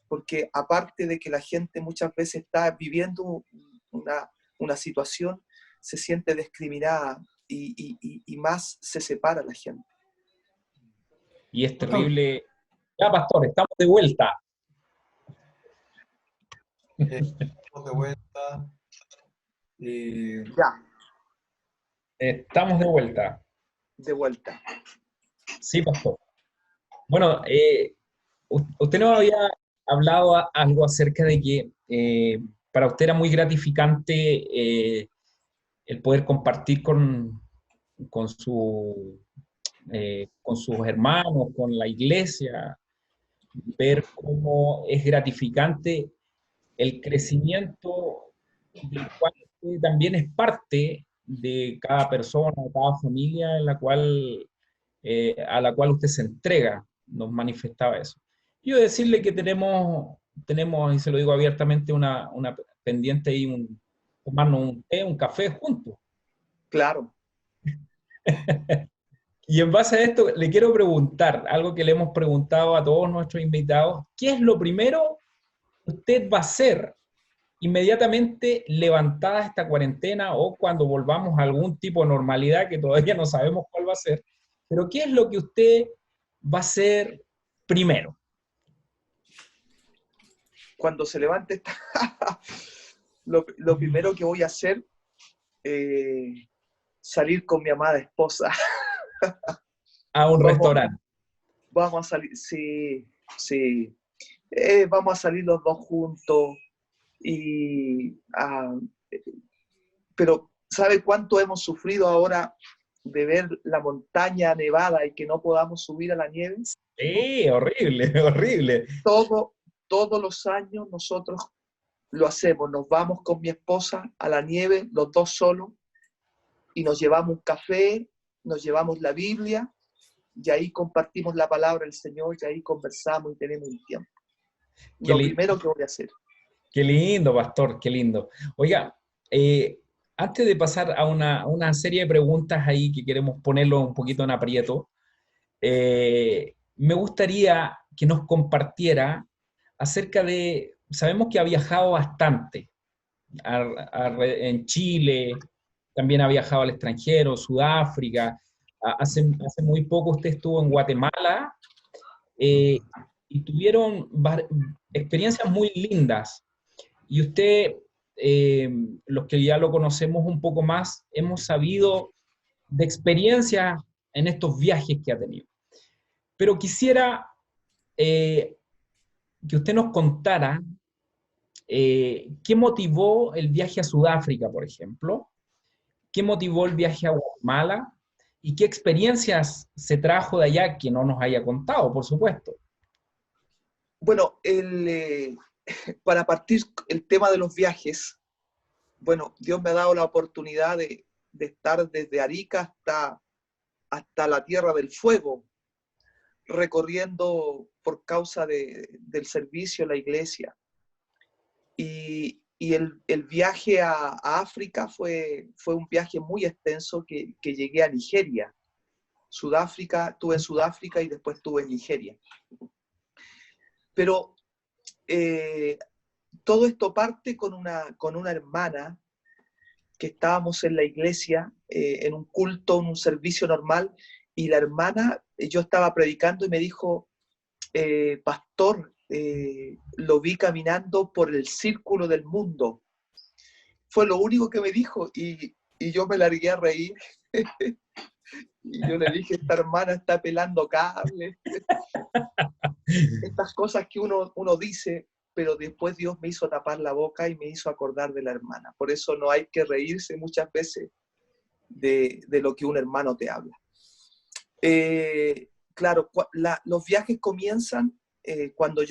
porque aparte de que la gente muchas veces está viviendo una situación, se siente discriminada y más se separa la gente. Y es terrible. Ya, pastor, estamos de vuelta. Estamos de vuelta. Ya, Estamos de vuelta. de vuelta. Sí, pastor. Bueno, usted nos había hablado algo acerca de que para usted era muy gratificante el poder compartir con, su, con sus hermanos, con la iglesia, ver cómo es gratificante el crecimiento del cual usted también es parte de cada persona, de cada familia a la cual usted se entrega, nos manifestaba eso. Yo decirle que tenemos, y se lo digo abiertamente, una pendiente ahí, tomarnos un té, un café juntos. Claro. Y en base a esto, le quiero preguntar, algo que le hemos preguntado a todos nuestros invitados, ¿qué es lo primero que usted va a hacer inmediatamente levantada esta cuarentena o cuando volvamos a algún tipo de normalidad que todavía no sabemos cuál va a ser? Pero ¿qué es lo que usted va a hacer primero? Cuando se levante, lo primero que voy a hacer, salir con mi amada esposa. A un restaurante. Vamos a salir, sí, sí. Vamos a salir los dos juntos. Pero ¿sabe cuánto hemos sufrido ahora de ver la montaña nevada y que no podamos subir a la nieve? Sí, horrible, horrible. Todos los años nosotros lo hacemos. Nos vamos con mi esposa a la nieve, los dos solos, y nos llevamos un café, nos llevamos la Biblia, y ahí compartimos la palabra del Señor, y ahí conversamos y tenemos un tiempo. Lo primero que voy a hacer. Qué lindo, pastor, qué lindo. Oiga, antes de pasar a una serie de preguntas ahí que queremos ponerlo un poquito en aprieto, me gustaría que nos compartiera acerca sabemos que ha viajado bastante en Chile, también ha viajado al extranjero, Sudáfrica, hace muy poco usted estuvo en Guatemala, y tuvieron experiencias muy lindas. Y usted, los que ya lo conocemos un poco más, hemos sabido de experiencias en estos viajes que ha tenido. Pero quisiera que usted nos contara qué motivó el viaje a Sudáfrica, por ejemplo, qué motivó el viaje a Guatemala y qué experiencias se trajo de allá que no nos haya contado, por supuesto. Bueno, para partir el tema de los viajes, bueno, Dios me ha dado la oportunidad de estar desde Arica hasta la Tierra del Fuego, recorriendo por causa del servicio en la iglesia. Y el viaje a África fue un viaje muy extenso que llegué a Nigeria. Sudáfrica, estuve en Sudáfrica y después estuve en Nigeria. Pero todo esto parte con una hermana que estábamos en la iglesia, en un culto, en un servicio normal, y la hermana, yo estaba predicando y me dijo, pastor, lo vi caminando por el círculo del mundo. Fue lo único que me dijo y yo me largué a reír. Y yo le dije, esta hermana está pelando cables. Estas cosas que uno dice, pero después Dios me hizo tapar la boca y me hizo acordar de la hermana. Por eso no hay que reírse muchas veces de lo que un hermano te habla. Claro, los viajes comienzan cuando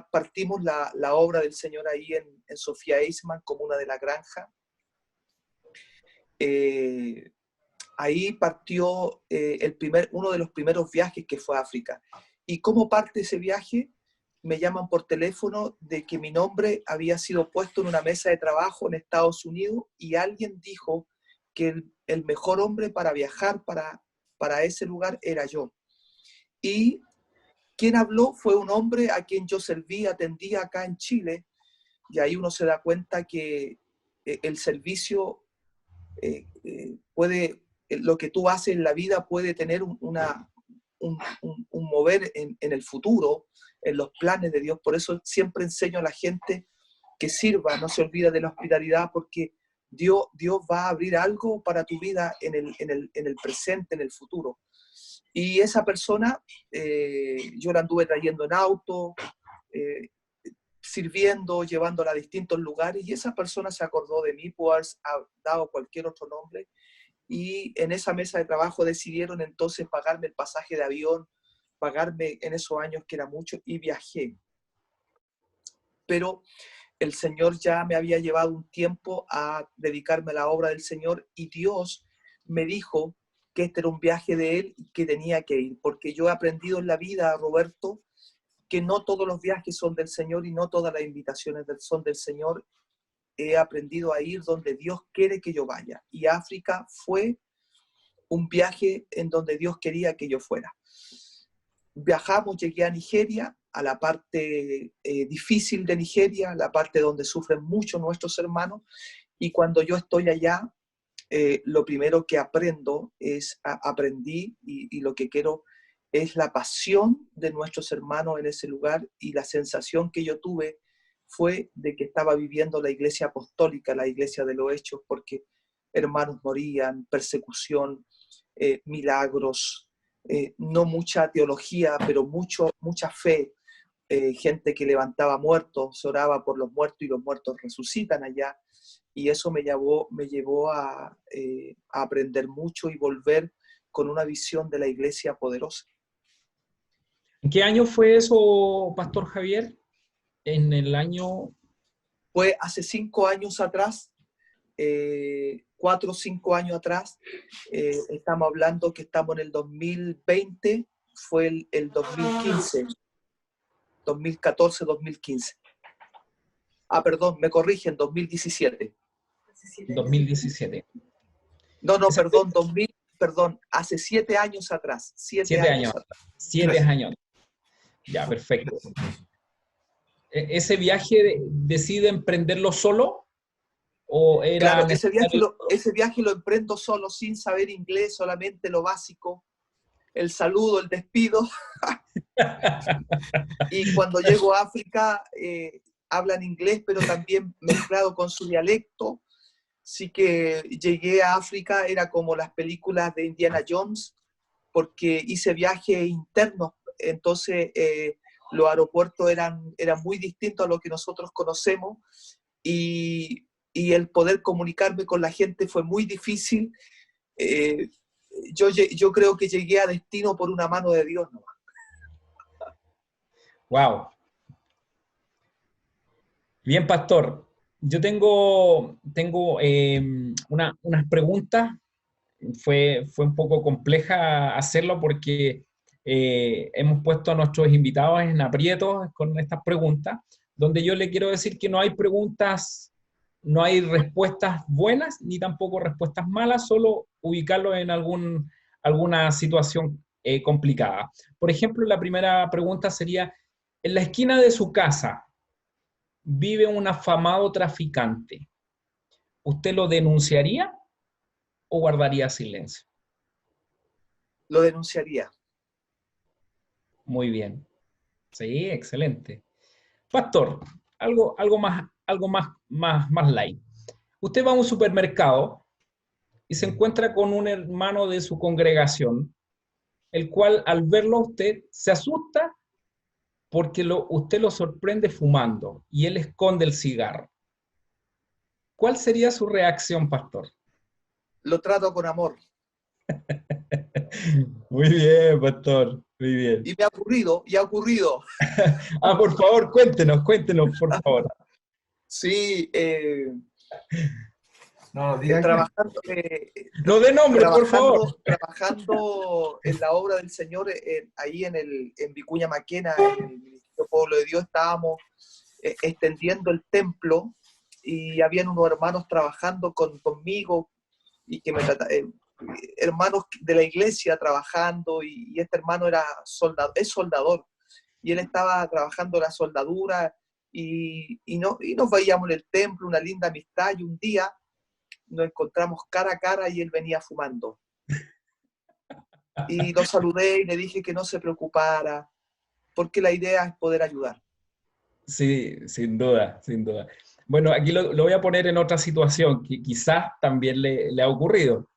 partimos la obra del Señor ahí en Sofía Eisman, comuna de La Granja. Ahí partió uno de los primeros viajes que fue a África. Y como parte de ese viaje, me llaman por teléfono de que mi nombre había sido puesto en una mesa de trabajo en Estados Unidos y alguien dijo que el mejor hombre para viajar para ese lugar era yo. Y quien habló fue un hombre a quien yo atendía acá en Chile, y ahí uno se da cuenta que el servicio lo que tú haces en la vida puede tener un mover en el futuro, en los planes de Dios. Por eso siempre enseño a la gente que sirva, no se olvide de la hospitalidad, porque Dios va a abrir algo para tu vida en el presente, en el futuro. Y esa persona, yo la anduve trayendo en auto, sirviendo, llevándola a distintos lugares, y esa persona se acordó de mí, pudo haber dado cualquier otro nombre, y en esa mesa de trabajo decidieron entonces pagarme el pasaje de avión, pagarme en esos años que era mucho, y viajé. Pero el Señor ya me había llevado un tiempo a dedicarme a la obra del Señor, y Dios me dijo que este era un viaje de Él y que tenía que ir, porque yo he aprendido en la vida, Roberto, que no todos los viajes son del Señor y no todas las invitaciones son del Señor. He aprendido a ir donde Dios quiere que yo vaya. Y África fue un viaje en donde Dios quería que yo fuera. Viajamos, llegué a Nigeria, a la parte difícil de Nigeria, la parte donde sufren mucho nuestros hermanos, y cuando yo estoy allá, lo primero que aprendí y lo que quiero es la pasión de nuestros hermanos en ese lugar, y la sensación que yo tuve fue de que estaba viviendo la iglesia apostólica, la iglesia de los hechos, porque hermanos morían, persecución, milagros, no mucha teología, pero mucha fe, gente que levantaba muertos, oraba por los muertos y los muertos resucitan allá. Y eso me llevó a aprender mucho y volver con una visión de la iglesia poderosa. ¿En qué año fue eso, Pastor Javier? En el año... Fue hace 5 años atrás, 4 o 5 años atrás. Estamos hablando que estamos en el 2020, fue el 2015, 2014, 2015. Ah, perdón, me corrigen, 2017. 2017. No, perdón, hace 7 años atrás. 7 años atrás. 7 años. Ya, perfecto. ¿Ese viaje decide emprenderlo solo? ¿O era claro, ese viaje lo emprendo solo, sin saber inglés, solamente lo básico, el saludo, el despido. Y cuando llego a África, hablan inglés, pero también mezclado con su dialecto. Así que llegué a África, era como las películas de Indiana Jones, porque hice viajes internos. Entonces los aeropuertos eran muy distintos a lo que nosotros conocemos y el poder comunicarme con la gente fue muy difícil. Yo creo que llegué a destino por una mano de Dios, ¿no? Wow. Bien, pastor. Yo tengo unas preguntas. Fue un poco compleja hacerlo porque hemos puesto a nuestros invitados en aprietos con estas preguntas, donde yo le quiero decir que no hay preguntas, no hay respuestas buenas ni tampoco respuestas malas, solo ubicarlo en alguna situación complicada. Por ejemplo, la primera pregunta sería, en la esquina de su casa vive un afamado traficante. ¿Usted lo denunciaría o guardaría silencio? Lo denunciaría. Muy bien. Sí, excelente. Pastor, algo más light. Usted va a un supermercado y se encuentra con un hermano de su congregación, el cual al verlo a usted se asusta porque usted lo sorprende fumando y él esconde el cigarro. ¿Cuál sería su reacción, pastor? Lo trato con amor. Muy bien, pastor. Muy bien. Y me ha ocurrido, y ha ocurrido. Por favor, cuéntenos, por favor. Sí, No, diga que... trabajando, No dé nombre, por favor. trabajando en la obra del Señor, ahí en Vicuña Maquena, en el Ministerio Pueblo de Dios, estábamos extendiendo el templo y habían unos hermanos trabajando conmigo y que hermanos de la iglesia trabajando y este hermano es soldador y él estaba trabajando la soldadura y nos veíamos en el templo, una linda amistad y un día nos encontramos cara a cara y él venía fumando. Y lo saludé y le dije que no se preocupara, porque la idea es poder ayudar. Sí, sin duda, sin duda. Bueno, aquí lo voy a poner en otra situación que quizás también le ha ocurrido.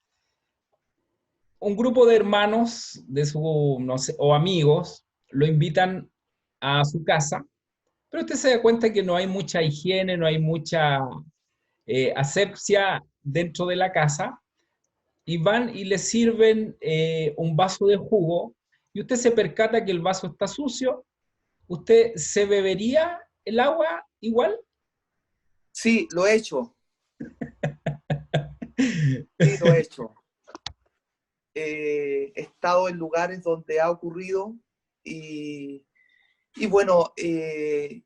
Un grupo de hermanos no sé, o amigos lo invitan a su casa, pero usted se da cuenta que no hay mucha higiene, no hay mucha asepsia dentro de la casa, y van y le sirven un vaso de jugo, y usted se percata que el vaso está sucio. ¿Usted se bebería el agua igual? Sí, lo he hecho. Sí, lo he hecho. He estado en lugares donde ha ocurrido y bueno, y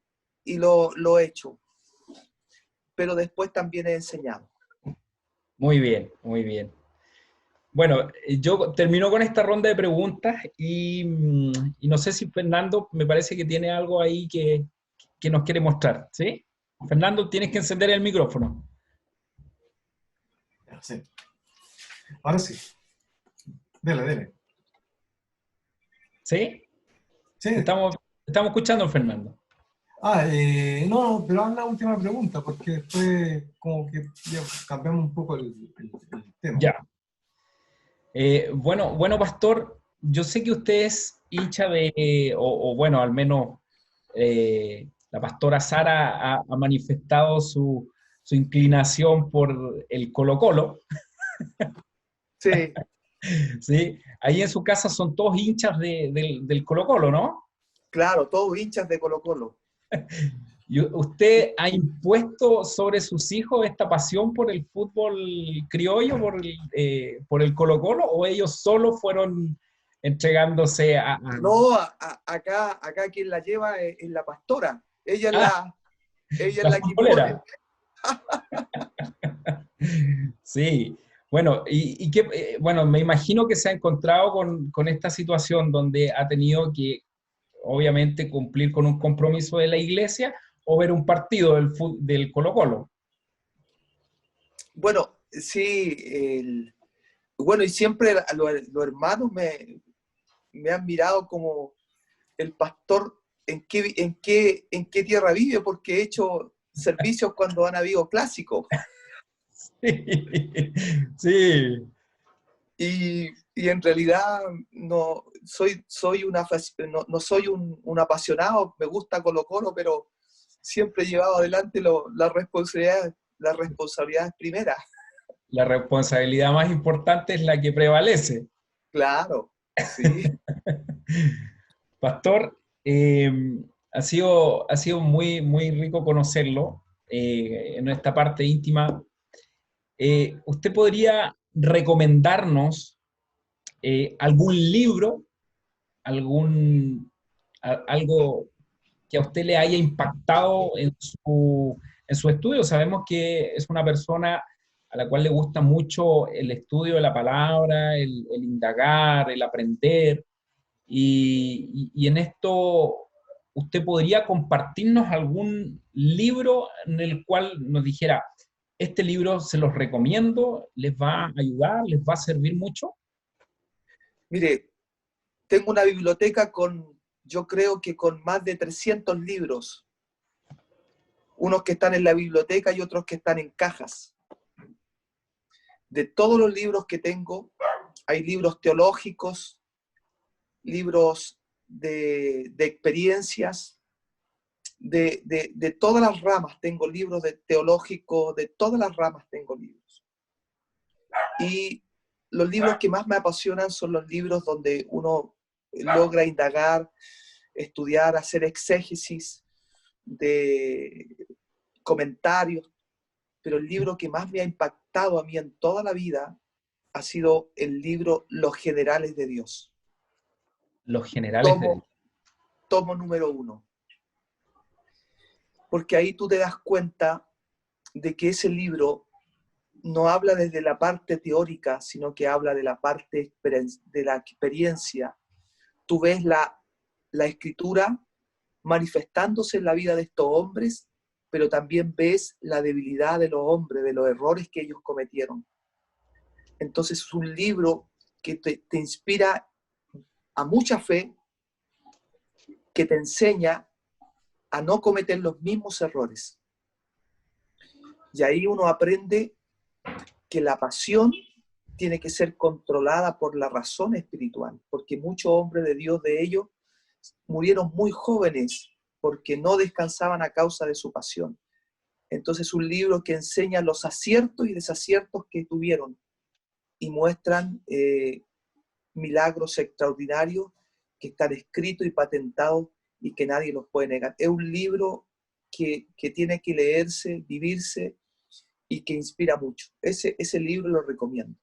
lo he hecho. Pero después también he enseñado. Muy bien, muy bien. Bueno, yo termino con esta ronda de preguntas y no sé si Fernando me parece que tiene algo ahí que nos quiere mostrar, ¿sí? Fernando, tienes que encender el micrófono. Sí. Ahora sí. Dele. ¿Sí? Sí. Estamos escuchando, Fernando. No, pero haz la última pregunta, porque después como que ya cambiamos un poco el tema. Ya. Bueno, pastor, yo sé que usted es hincha o bueno, al menos la pastora Sara ha manifestado su inclinación por el Colo-Colo, Sí, ¿sí? Ahí en su casa son todos hinchas del Colo-Colo, ¿no? claro, todos hinchas de Colo-Colo. ¿Y usted ha impuesto sobre sus hijos esta pasión por el fútbol criollo, por el Colo-Colo, o ellos solo fueron entregándose a... No, acá quien la lleva es la pastora. Ella es Ah, ella es la la que impone. futbolera. Sí, bueno, bueno, me imagino que se ha encontrado con esta situación donde ha tenido que, obviamente, cumplir con un compromiso de la iglesia o ver un partido del Colo-Colo. Bueno, sí, bueno, y siempre los hermanos me han mirado como el pastor en qué tierra vive, porque he hecho servicios cuando han habido clásicos. Sí, sí, Y, Y en realidad no soy no soy un apasionado, me gusta Colo-Colo, pero siempre he llevado adelante las responsabilidades primeras. La responsabilidad más importante es la que prevalece. Claro, sí. Pastor, ha sido muy, muy rico conocerlo en esta parte íntima. ¿Usted podría recomendarnos algún libro, algo que a usted le haya impactado en su estudio? Sabemos que es una persona a la cual le gusta mucho el estudio de la palabra, el indagar, el aprender, y en esto, ¿usted podría compartirnos algún libro en el cual nos dijera, este libro se los recomiendo, les va a ayudar, les va a servir mucho? Mire, tengo una biblioteca yo creo que con más de 300 libros, unos que están en la biblioteca y otros que están en cajas. De todos los libros que tengo, hay libros teológicos, libros de experiencias, de todas las ramas tengo libros, de teológicos, de todas las ramas tengo libros. Y los libros que más me apasionan son los libros donde uno logra indagar, estudiar, hacer exégesis de comentarios, pero el libro que más me ha impactado a mí en toda la vida ha sido el libro Los Generales de Dios. Los generales de... Tomo número 1. Porque ahí tú te das cuenta de que ese libro no habla desde la parte teórica, sino que habla de la parte de la experiencia. Tú ves la escritura manifestándose en la vida de estos hombres, pero también ves la debilidad de los hombres, de los errores que ellos cometieron. Entonces es un libro que te inspira a mucha fe, que te enseña a no cometer los mismos errores. Y ahí uno aprende que la pasión tiene que ser controlada por la razón espiritual, porque muchos hombres de Dios de ellos murieron muy jóvenes porque no descansaban a causa de su pasión. Entonces un libro que enseña los aciertos y desaciertos que tuvieron y muestran milagros extraordinarios que están escritos y patentados y que nadie los puede negar. Es un libro que tiene que leerse, vivirse y que inspira mucho. Ese libro lo recomiendo.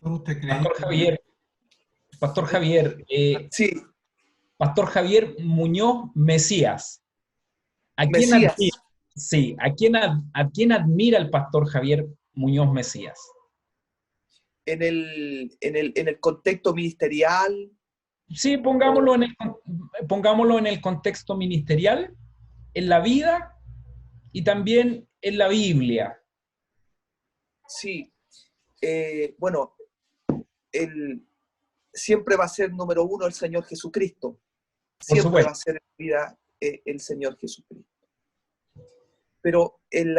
¿Usted cree Pastor Javier, Pastor Javier, Sí, Pastor Javier Muñoz Mesías. ¿A quién Mesías, admira? Sí, ¿a quién admira el Pastor Javier Muñoz Mesías? en el contexto ministerial. Sí, pongámoslo en el contexto ministerial, en la vida y también en la Biblia. Sí, bueno, siempre va a ser número 1 el Señor Jesucristo. Por Siempre supuesto. va a ser en vida el Señor Jesucristo. Pero en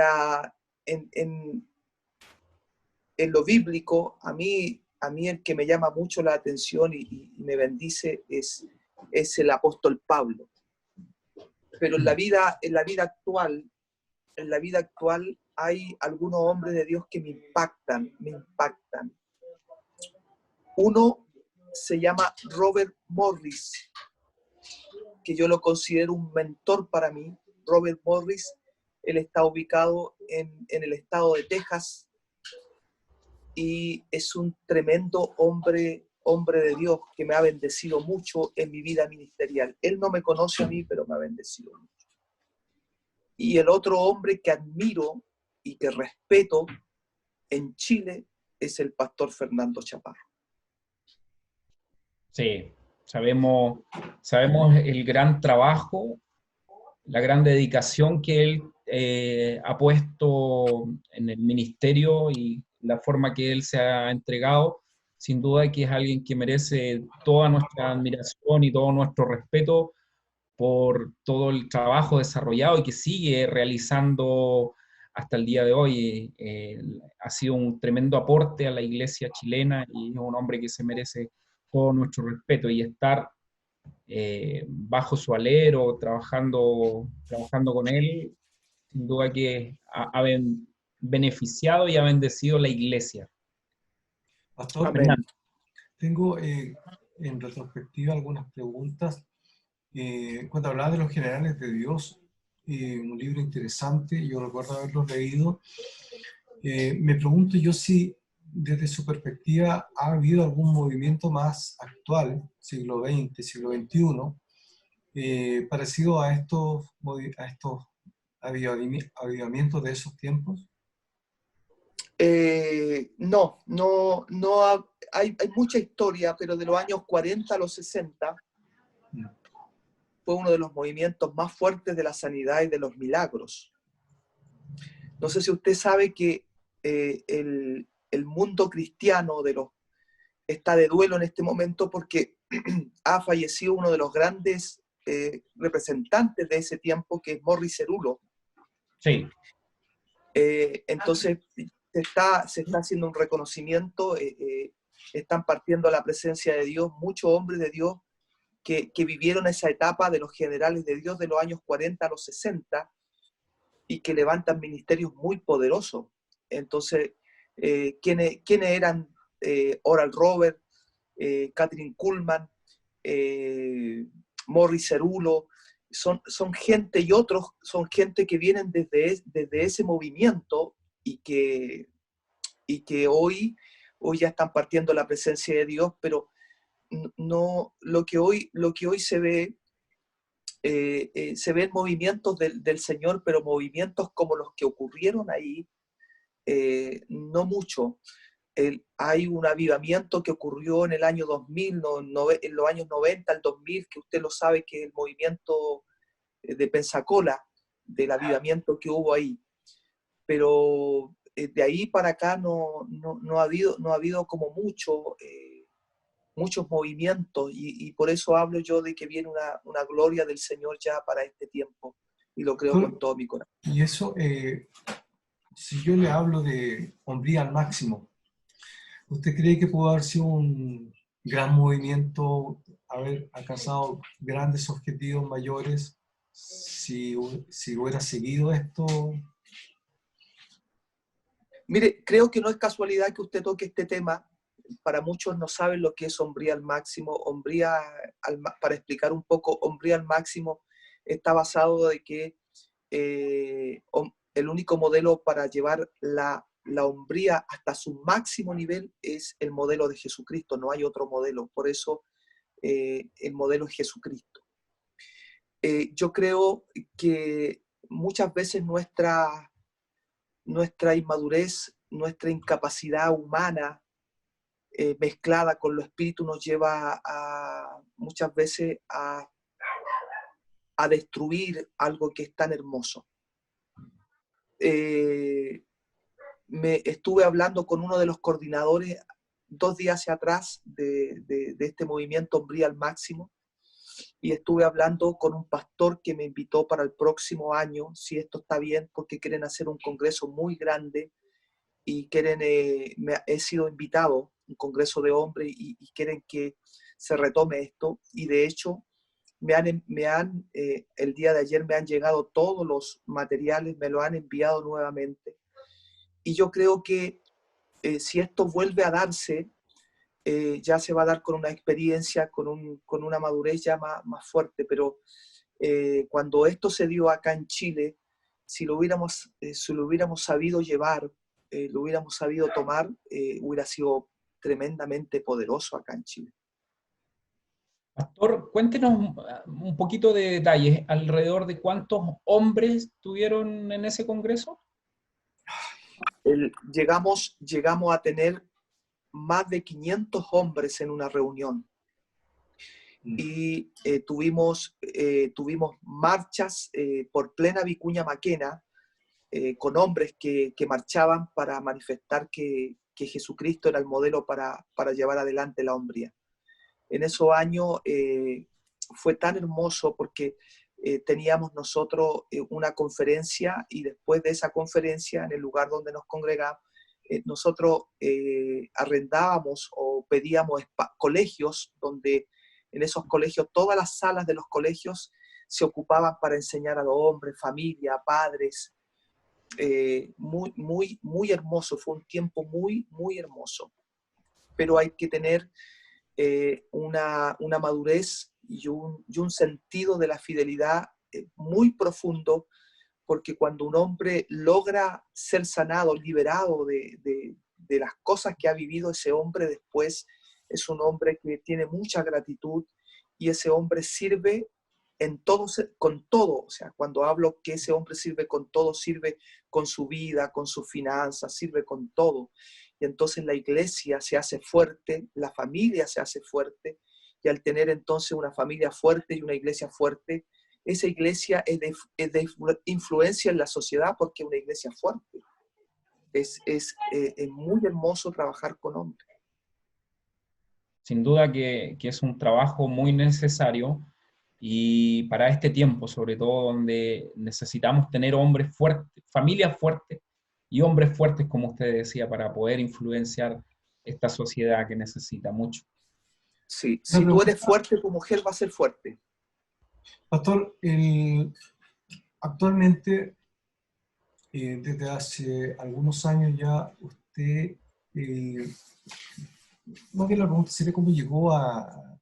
lo bíblico, a mí el que me llama mucho la atención y me bendice es el apóstol Pablo. Pero en la vida actual hay algunos hombres de Dios que me impactan. Uno se llama Robert Morris, que yo lo considero un mentor para mí. Robert Morris, él está ubicado en el estado de Texas y es un tremendo hombre de Dios que me ha bendecido mucho en mi vida ministerial. Él no me conoce a mí, pero me ha bendecido mucho. Y el otro hombre que admiro y que respeto en Chile es el pastor Fernando Chaparro. Sí, sabemos el gran trabajo, la gran dedicación que él ha puesto en el ministerio y la forma que él se ha entregado. Sin duda que es alguien que merece toda nuestra admiración y todo nuestro respeto por todo el trabajo desarrollado y que sigue realizando hasta el día de hoy. Ha sido un tremendo aporte a la iglesia chilena y es un hombre que se merece todo nuestro respeto, y estar bajo su alero, trabajando con él, sin duda que ha beneficiado y ha bendecido la iglesia. Pastor, Amén. tengo en retrospectiva algunas preguntas. Cuando hablaba de los generales de Dios, un libro interesante, yo recuerdo haberlo leído. Me pregunto yo si desde su perspectiva ha habido algún movimiento más actual, siglo XX, siglo XXI, parecido a estos avivamientos de esos tiempos. Hay mucha historia, pero de los años 40 a los 60 fue uno de los movimientos más fuertes de la sanidad y de los milagros. No sé si usted sabe que el mundo cristiano está de duelo en este momento porque ha fallecido uno de los grandes representantes de ese tiempo, que es Morris Cerullo. Sí. Entonces se está haciendo un reconocimiento, están partiendo a la presencia de Dios muchos hombres de Dios que vivieron esa etapa de los generales de Dios de los años 40 a los 60 y que levantan ministerios muy poderosos. Entonces, ¿quiénes eran? Oral Roberts, Catherine Kuhlman, Morris Cerullo, son gente, y otros son gente que vienen desde ese movimiento y que hoy ya están partiendo la presencia de Dios, pero no, lo que hoy se ven movimientos del Señor, pero movimientos como los que ocurrieron ahí, no mucho. Hay un avivamiento que ocurrió en el año 2000, en los años 90 al 2000, que usted lo sabe, que es el movimiento de Pensacola, del avivamiento que hubo ahí. Pero de ahí para acá no ha habido como muchos movimientos, y por eso hablo yo de que viene una gloria del Señor ya para este tiempo, y lo creo con todo mi corazón. Y eso, si yo le hablo de hombría al máximo, ¿usted cree que pudo haber sido un gran movimiento, haber alcanzado grandes objetivos mayores si hubiera seguido esto? Mire, creo que no es casualidad que usted toque este tema. Para muchos no saben lo que es hombría al máximo. Para explicar un poco, hombría al máximo está basado de que el único modelo para llevar la hombría hasta su máximo nivel es el modelo de Jesucristo. No hay otro modelo. Por eso el modelo es Jesucristo. Yo creo que muchas veces nuestra inmadurez, nuestra incapacidad humana, mezclada con lo espíritu, nos lleva muchas veces a destruir algo que es tan hermoso. Me estuve hablando con uno de los coordinadores 2 días hacia atrás de este movimiento Hombría al Máximo, y estuve hablando con un pastor que me invitó para el próximo año, si esto está bien, porque quieren hacer un congreso muy grande y quieren, he sido invitado, un congreso de hombres, y quieren que se retome esto, y de hecho el día de ayer me han llegado todos los materiales, me lo han enviado nuevamente, y yo creo que si esto vuelve a darse, ya se va a dar con una experiencia, con una madurez ya más fuerte, pero cuando esto se dio acá en Chile, si lo hubiéramos sabido llevar, lo hubiéramos sabido tomar, hubiera sido tremendamente poderoso acá en Chile. Pastor, cuéntenos un poquito de detalles. ¿Alrededor de cuántos hombres tuvieron en ese congreso? Llegamos a tener más de 500 hombres en una reunión. Y tuvimos marchas por plena Vicuña Maquena, con hombres que marchaban para manifestar que Jesucristo era el modelo para llevar adelante la hombría. En esos años fue tan hermoso porque teníamos nosotros una conferencia, y después de esa conferencia, en el lugar donde nos congregamos, nosotros arrendábamos o pedíamos colegios, donde en esos colegios, todas las salas de los colegios se ocupaban para enseñar a los hombres, familia, padres. Muy, muy, muy hermoso, fue un tiempo muy, muy hermoso. Pero hay que tener una madurez y un sentido de la fidelidad muy profundo, porque cuando un hombre logra ser sanado, liberado de las cosas que ha vivido, ese hombre después es un hombre que tiene mucha gratitud, y ese hombre sirve en todo, con todo. O sea, cuando hablo que ese hombre sirve con todo, sirve con su vida, con sus finanzas, sirve con todo. Y entonces la iglesia se hace fuerte, la familia se hace fuerte, y al tener entonces una familia fuerte y una iglesia fuerte, esa iglesia es de influencia en la sociedad, porque es una iglesia fuerte. Es muy hermoso trabajar con hombres. Sin duda que es un trabajo muy necesario y para este tiempo, sobre todo donde necesitamos tener hombres fuertes, familias fuertes y hombres fuertes, como usted decía, para poder influenciar esta sociedad que necesita mucho. Sí, si tú eres fuerte, tu mujer va a ser fuerte. Pastor, actualmente, desde hace algunos años ya, usted, más bien la pregunta sería cómo llegó a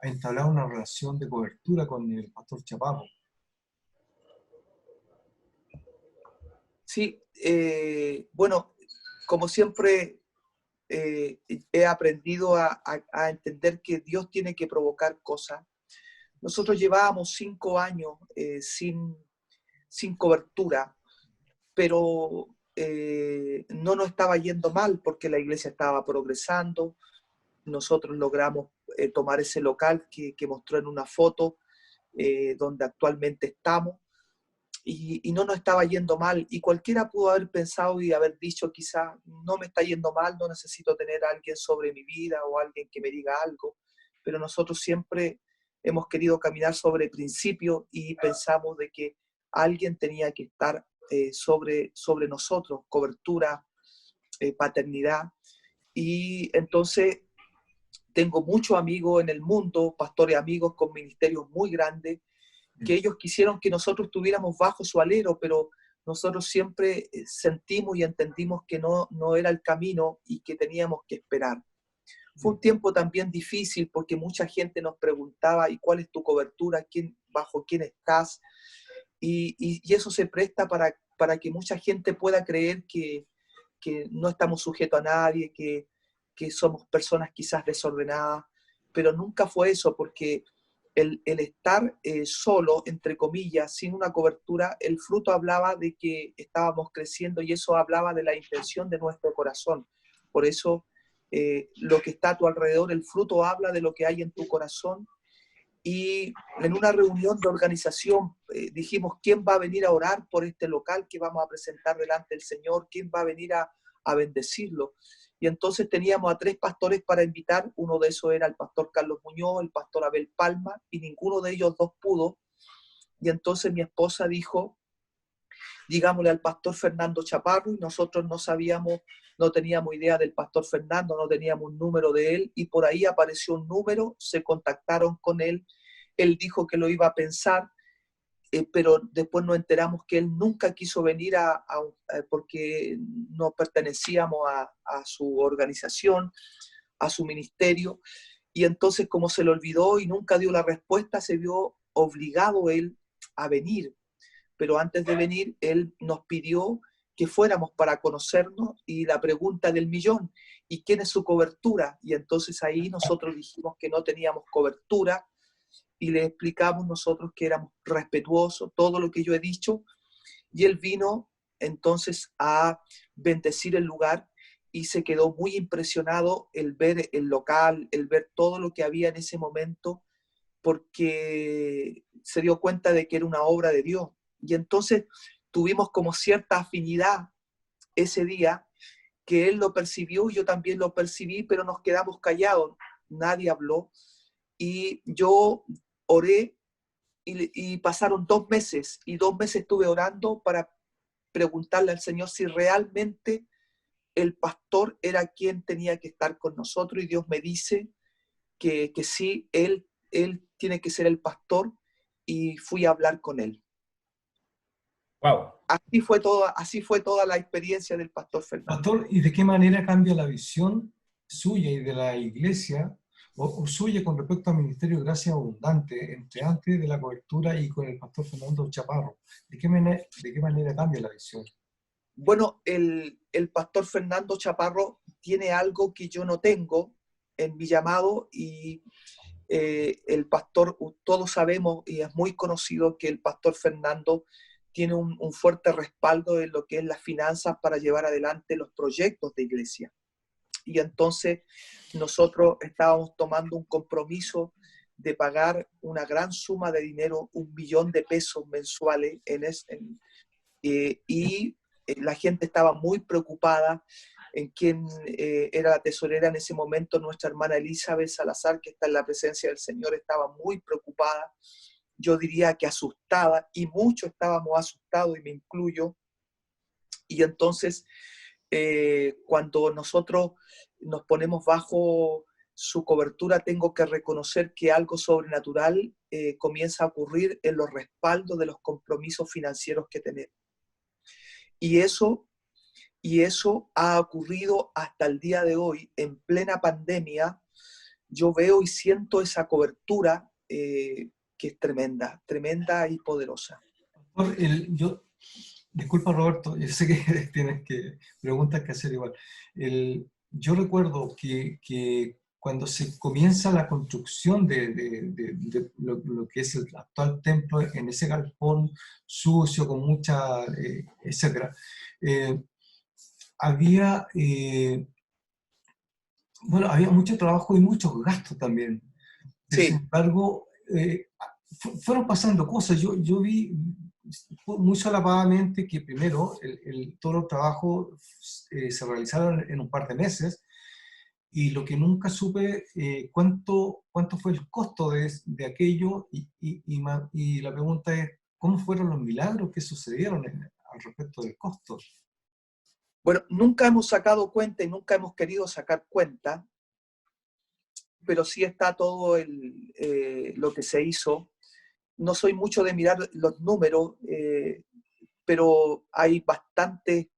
entablar una relación de cobertura con el pastor Chaparro. Sí, bueno, como siempre he aprendido a entender que Dios tiene que provocar cosas. Nosotros llevábamos 5 años sin cobertura, pero no nos estaba yendo mal, porque la iglesia estaba progresando. Nosotros logramos tomar ese local que mostró en una foto, donde actualmente estamos, y no nos estaba yendo mal. Y cualquiera pudo haber pensado y haber dicho, quizás no me está yendo mal, no necesito tener a alguien sobre mi vida o alguien que me diga algo. Pero nosotros siempre hemos querido caminar sobre principios, y pensamos de que alguien tenía que estar sobre nosotros, cobertura, paternidad. Y entonces tengo muchos amigos en el mundo, pastores amigos con ministerios muy grandes, que ellos quisieron que nosotros estuviéramos bajo su alero, pero nosotros siempre sentimos y entendimos que no era el camino, y que teníamos que esperar. Fue un tiempo también difícil, porque mucha gente nos preguntaba, ¿y cuál es tu cobertura? ¿Bajo quién estás? Y eso se presta para que mucha gente pueda creer que no estamos sujetos a nadie, que somos personas quizás desordenadas, pero nunca fue eso, porque el estar solo, entre comillas, sin una cobertura, el fruto hablaba de que estábamos creciendo, y eso hablaba de la intención de nuestro corazón. Por eso lo que está a tu alrededor, el fruto habla de lo que hay en tu corazón. Y en una reunión de organización dijimos, ¿quién va a venir a orar por este local que vamos a presentar delante del Señor? ¿Quién va a venir a bendecirlo? Y entonces teníamos a 3 pastores para invitar. Uno de esos era el pastor Carlos Muñoz, el pastor Abel Palma, y ninguno de ellos 2 pudo. Y entonces mi esposa dijo, digámosle al pastor Fernando Chaparro, y nosotros no sabíamos, no teníamos idea del pastor Fernando, no teníamos un número de él, y por ahí apareció un número, se contactaron con él dijo que lo iba a pensar, pero después nos enteramos que él nunca quiso venir porque no pertenecíamos a su organización, a su ministerio, y entonces, como se le olvidó y nunca dio la respuesta, se vio obligado él a venir. Pero antes de venir, él nos pidió que fuéramos para conocernos, y la pregunta del millón, ¿y quién es su cobertura? Y entonces ahí nosotros dijimos que no teníamos cobertura, y le explicamos nosotros que éramos respetuosos, todo lo que yo he dicho, y él vino entonces a bendecir el lugar, y se quedó muy impresionado el ver el local, el ver todo lo que había en ese momento, porque se dio cuenta de que era una obra de Dios. Y entonces tuvimos como cierta afinidad ese día, que él lo percibió y yo también lo percibí, pero nos quedamos callados, nadie habló, y yo oré y pasaron 2 meses, y 2 meses estuve orando para preguntarle al Señor si realmente el pastor era quien tenía que estar con nosotros, y Dios me dice que sí, él tiene que ser el pastor, y fui a hablar con él. Wow. Así fue toda la experiencia del pastor Fernando. Pastor, ¿y de qué manera cambia la visión suya y de la iglesia, o suya con respecto al Ministerio de Gracia Abundante, entre antes de la cobertura y con el pastor Fernando Chaparro? ¿De qué manera cambia la visión? Bueno, el pastor Fernando Chaparro tiene algo que yo no tengo en mi llamado, y el pastor, todos sabemos y es muy conocido que el pastor Fernando tiene un fuerte respaldo en lo que es las finanzas para llevar adelante los proyectos de iglesia. Y entonces nosotros estábamos tomando un compromiso de pagar una gran suma de dinero, 1 millón de pesos mensuales, y la gente estaba muy preocupada en quién era la tesorera en ese momento. Nuestra hermana Elizabeth Salazar, que está en la presencia del Señor, estaba muy preocupada, yo diría que asustada, y muchos estábamos asustados, y me incluyo. Y entonces, cuando nosotros nos ponemos bajo su cobertura, tengo que reconocer que algo sobrenatural comienza a ocurrir en los respaldos de los compromisos financieros que tenemos. Y eso ha ocurrido hasta el día de hoy, en plena pandemia. Yo veo y siento esa cobertura que es tremenda, tremenda y poderosa. Disculpa, Roberto, yo sé que tienes preguntas que hacer igual. Yo recuerdo que cuando se comienza la construcción de lo que es el actual templo, en ese galpón sucio, con mucha, etcétera, había, había mucho trabajo y muchos gastos también. Sí. Sin embargo, fueron pasando cosas. Yo vi muy solapadamente que primero todos los trabajos se realizaron en un par de meses, y lo que nunca supe cuánto fue el costo de aquello, y la pregunta es, ¿cómo fueron los milagros que sucedieron al respecto del costo? Bueno, nunca hemos sacado cuenta y nunca hemos querido sacar cuenta, pero sí está todo lo que se hizo. No soy mucho de mirar los números, pero hay bastantes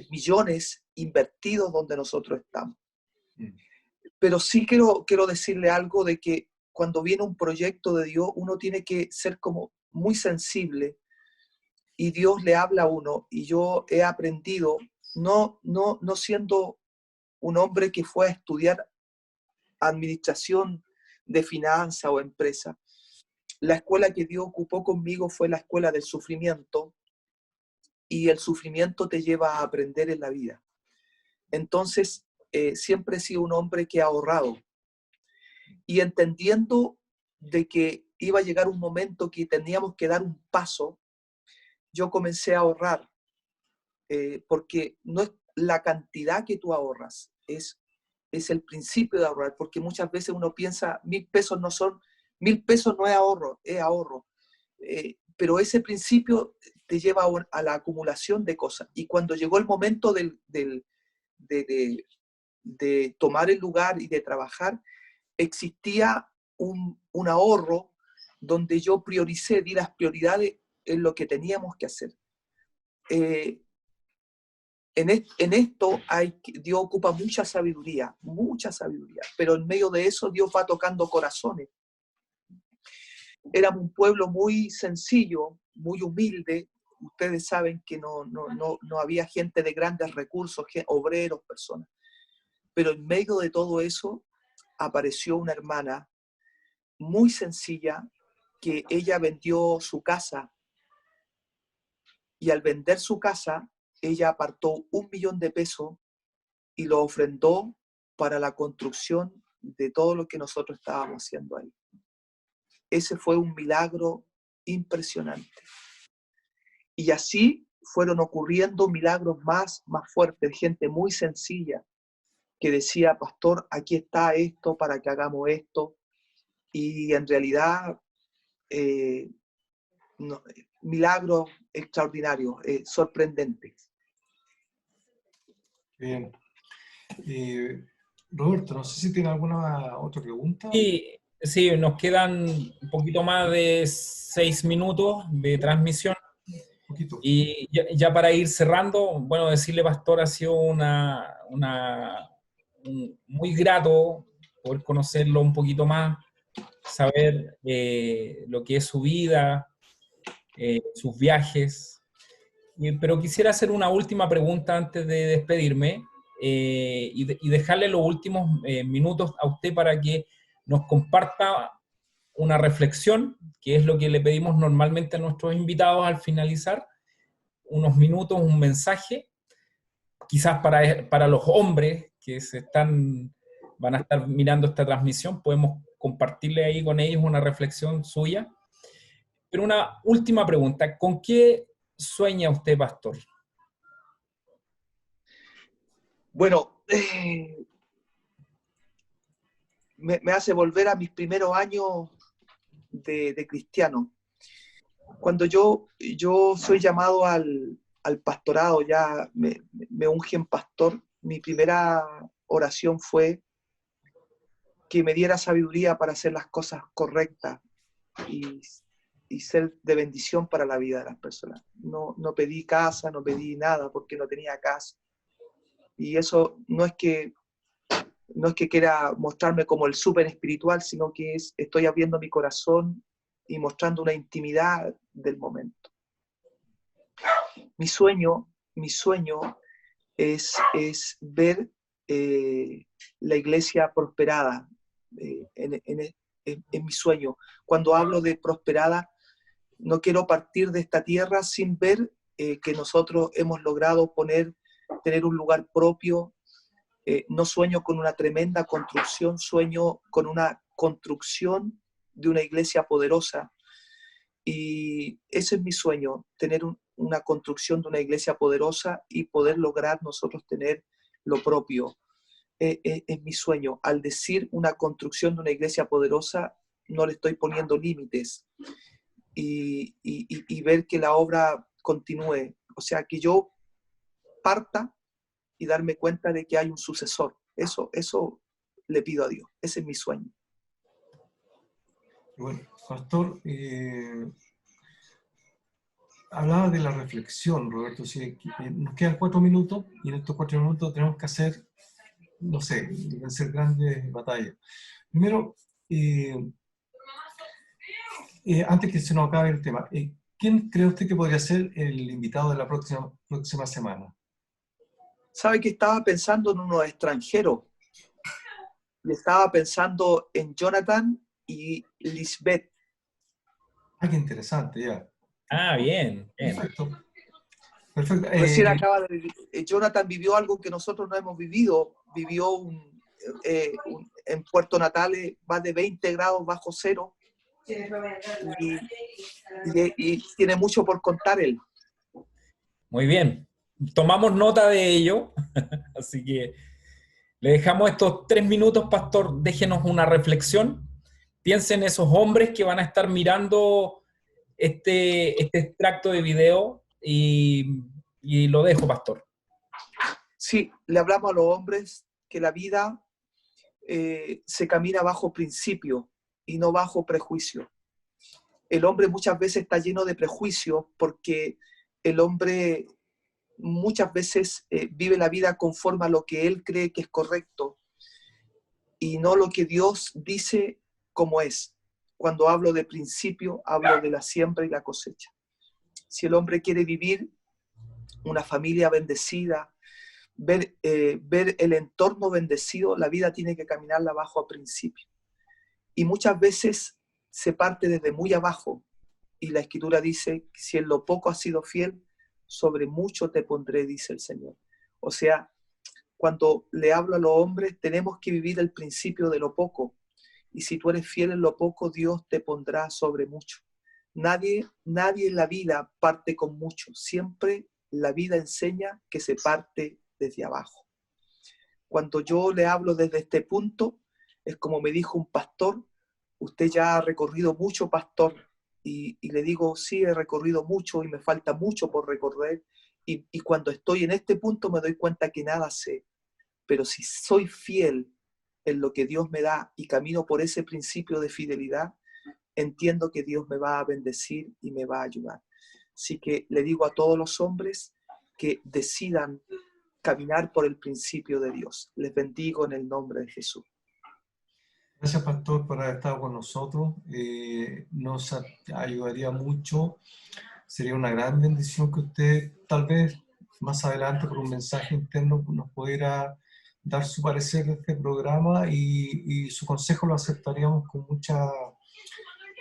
millones invertidos donde nosotros estamos. Pero sí quiero decirle algo de que cuando viene un proyecto de Dios, uno tiene que ser como muy sensible, y Dios le habla a uno. Y yo he aprendido, no siendo un hombre que fue a estudiar administración de finanzas o empresa, la escuela que Dios ocupó conmigo fue la escuela del sufrimiento, y el sufrimiento te lleva a aprender en la vida. Entonces, siempre he sido un hombre que ha ahorrado, y entendiendo de que iba a llegar un momento que teníamos que dar un paso, yo comencé a ahorrar, porque no es la cantidad que tú ahorras, es el principio de ahorrar, porque muchas veces uno piensa, 1.000 pesos no son, 1.000 pesos no es ahorro, es ahorro. Pero ese principio te lleva a la acumulación de cosas. Y cuando llegó el momento de tomar el lugar y de trabajar, existía un ahorro donde yo prioricé, di las prioridades en lo que teníamos que hacer. En esto Dios ocupa mucha sabiduría, pero en medio de eso Dios va tocando corazones. Éramos un pueblo muy sencillo, muy humilde. Ustedes saben que no había gente de grandes recursos, obreros, personas. Pero en medio de todo eso apareció una hermana muy sencilla, que ella vendió su casa, y al vender su casa, ella apartó 1 millón de pesos y lo ofrendó para la construcción de todo lo que nosotros estábamos haciendo ahí. Ese fue un milagro impresionante. Y así fueron ocurriendo milagros más fuertes, gente muy sencilla que decía, pastor, aquí está esto para que hagamos esto. Y en realidad no, milagros extraordinarios, sorprendentes. Bien. Roberto, no sé si tiene alguna otra pregunta. Sí, sí, nos quedan un poquito más de 6 minutos de transmisión. Un poquito. Y ya para ir cerrando, bueno, decirle, Pastor, ha sido muy grato poder conocerlo un poquito más, saber lo que es su vida, sus viajes. Pero quisiera hacer una última pregunta antes de despedirme y dejarle los últimos minutos a usted para que nos comparta una reflexión, que es lo que le pedimos normalmente a nuestros invitados al finalizar, unos minutos, un mensaje, quizás para los hombres que van a estar mirando esta transmisión, podemos compartirle ahí con ellos una reflexión suya. Pero una última pregunta, ¿con qué sueña usted, Pastor? Bueno, me hace volver a mis primeros años de cristiano. Cuando yo soy llamado al pastorado, ya me ungen pastor, mi primera oración fue que me diera sabiduría para hacer las cosas correctas y ser de bendición para la vida de las personas. No pedí casa, no pedí nada porque no tenía casa. Y eso no es que quiera mostrarme como el súper espiritual, sino que estoy abriendo mi corazón y mostrando una intimidad del momento. Mi sueño es ver la iglesia prosperada en mi sueño. Cuando hablo de prosperada, no quiero partir de esta tierra sin ver que nosotros hemos logrado tener un lugar propio. No sueño con una tremenda construcción, sueño con una construcción de una iglesia poderosa. Y ese es mi sueño, tener una construcción de una iglesia poderosa y poder lograr nosotros tener lo propio. Es mi sueño. Al decir una construcción de una iglesia poderosa, no le estoy poniendo límites y ver que la obra continúe. O sea, que yo parta y darme cuenta de que hay un sucesor. Eso le pido a Dios. Ese es mi sueño. Bueno, Pastor, hablaba de la reflexión, Roberto. Sí, nos quedan 4 minutos y en estos 4 minutos tenemos que hacer, no sé, vencer grandes batallas. Primero, antes que se nos acabe el tema, ¿quién cree usted que podría ser el invitado de la próxima semana? ¿Sabe que estaba pensando en unos extranjeros? Y estaba pensando en Jonathan y Lisbeth. Ah, qué interesante, ya. Ah, bien, bien. Perfecto. Perfecto. Recién Jonathan vivió algo que nosotros no hemos vivido. Vivió en Puerto Natales más de 20 grados bajo cero. Y tiene mucho por contar él. Muy bien. Tomamos nota de ello, así que le dejamos estos 3 minutos, Pastor. Déjenos una reflexión. Piensen en esos hombres que van a estar mirando este extracto de video y lo dejo, Pastor. Sí, le hablamos a los hombres que la vida se camina bajo principio y no bajo prejuicio. El hombre muchas veces está lleno de prejuicios porque el hombre muchas veces vive la vida conforme a lo que él cree que es correcto y no lo que Dios dice como es. Cuando hablo de principio, hablo de la siembra y la cosecha. Si el hombre quiere vivir una familia bendecida, ver el entorno bendecido, la vida tiene que caminarla abajo a principio. Y muchas veces se parte desde muy abajo. Y la Escritura dice, si en lo poco has sido fiel, sobre mucho te pondré, dice el Señor. O sea, cuando le hablo a los hombres, tenemos que vivir el principio de lo poco. Y si tú eres fiel en lo poco, Dios te pondrá sobre mucho. Nadie en la vida parte con mucho. Siempre la vida enseña que se parte desde abajo. Cuando yo le hablo desde este punto, es como me dijo un pastor, usted ya ha recorrido mucho, pastor, Y le digo, sí, he recorrido mucho y me falta mucho por recorrer. Y cuando estoy en este punto me doy cuenta que nada sé. Pero si soy fiel en lo que Dios me da y camino por ese principio de fidelidad, entiendo que Dios me va a bendecir y me va a ayudar. Así que le digo a todos los hombres que decidan caminar por el principio de Dios. Les bendigo en el nombre de Jesús. Gracias, pastor, por haber estado con nosotros. Nos ayudaría mucho. Sería una gran bendición que usted, tal vez más adelante, por un mensaje interno, nos pudiera dar su parecer de este programa y su consejo lo aceptaríamos con mucha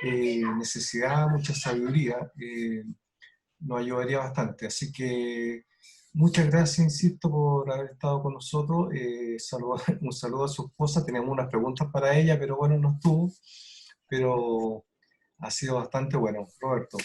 necesidad, mucha sabiduría. Nos ayudaría bastante. Así que muchas gracias, insisto, por haber estado con nosotros. Un saludo a su esposa. Teníamos unas preguntas para ella, pero bueno, no estuvo. Pero ha sido bastante bueno. Roberto.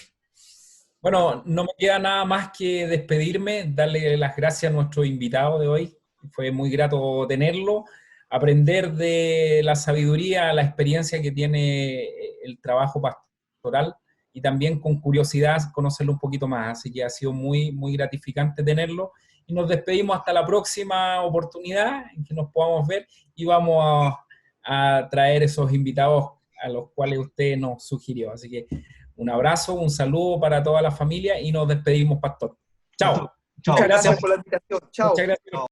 Bueno, no me queda nada más que despedirme, darle las gracias a nuestro invitado de hoy. Fue muy grato tenerlo, aprender de la sabiduría, la experiencia que tiene el trabajo pastoral y también con curiosidad conocerlo un poquito más. Así que ha sido muy, muy gratificante tenerlo. Y nos despedimos hasta la próxima oportunidad en que nos podamos ver y vamos a traer esos invitados a los cuales usted nos sugirió. Así que un abrazo, un saludo para toda la familia y nos despedimos, pastor. Chao. Chao. Muchas gracias por la invitación. Chao. Muchas gracias.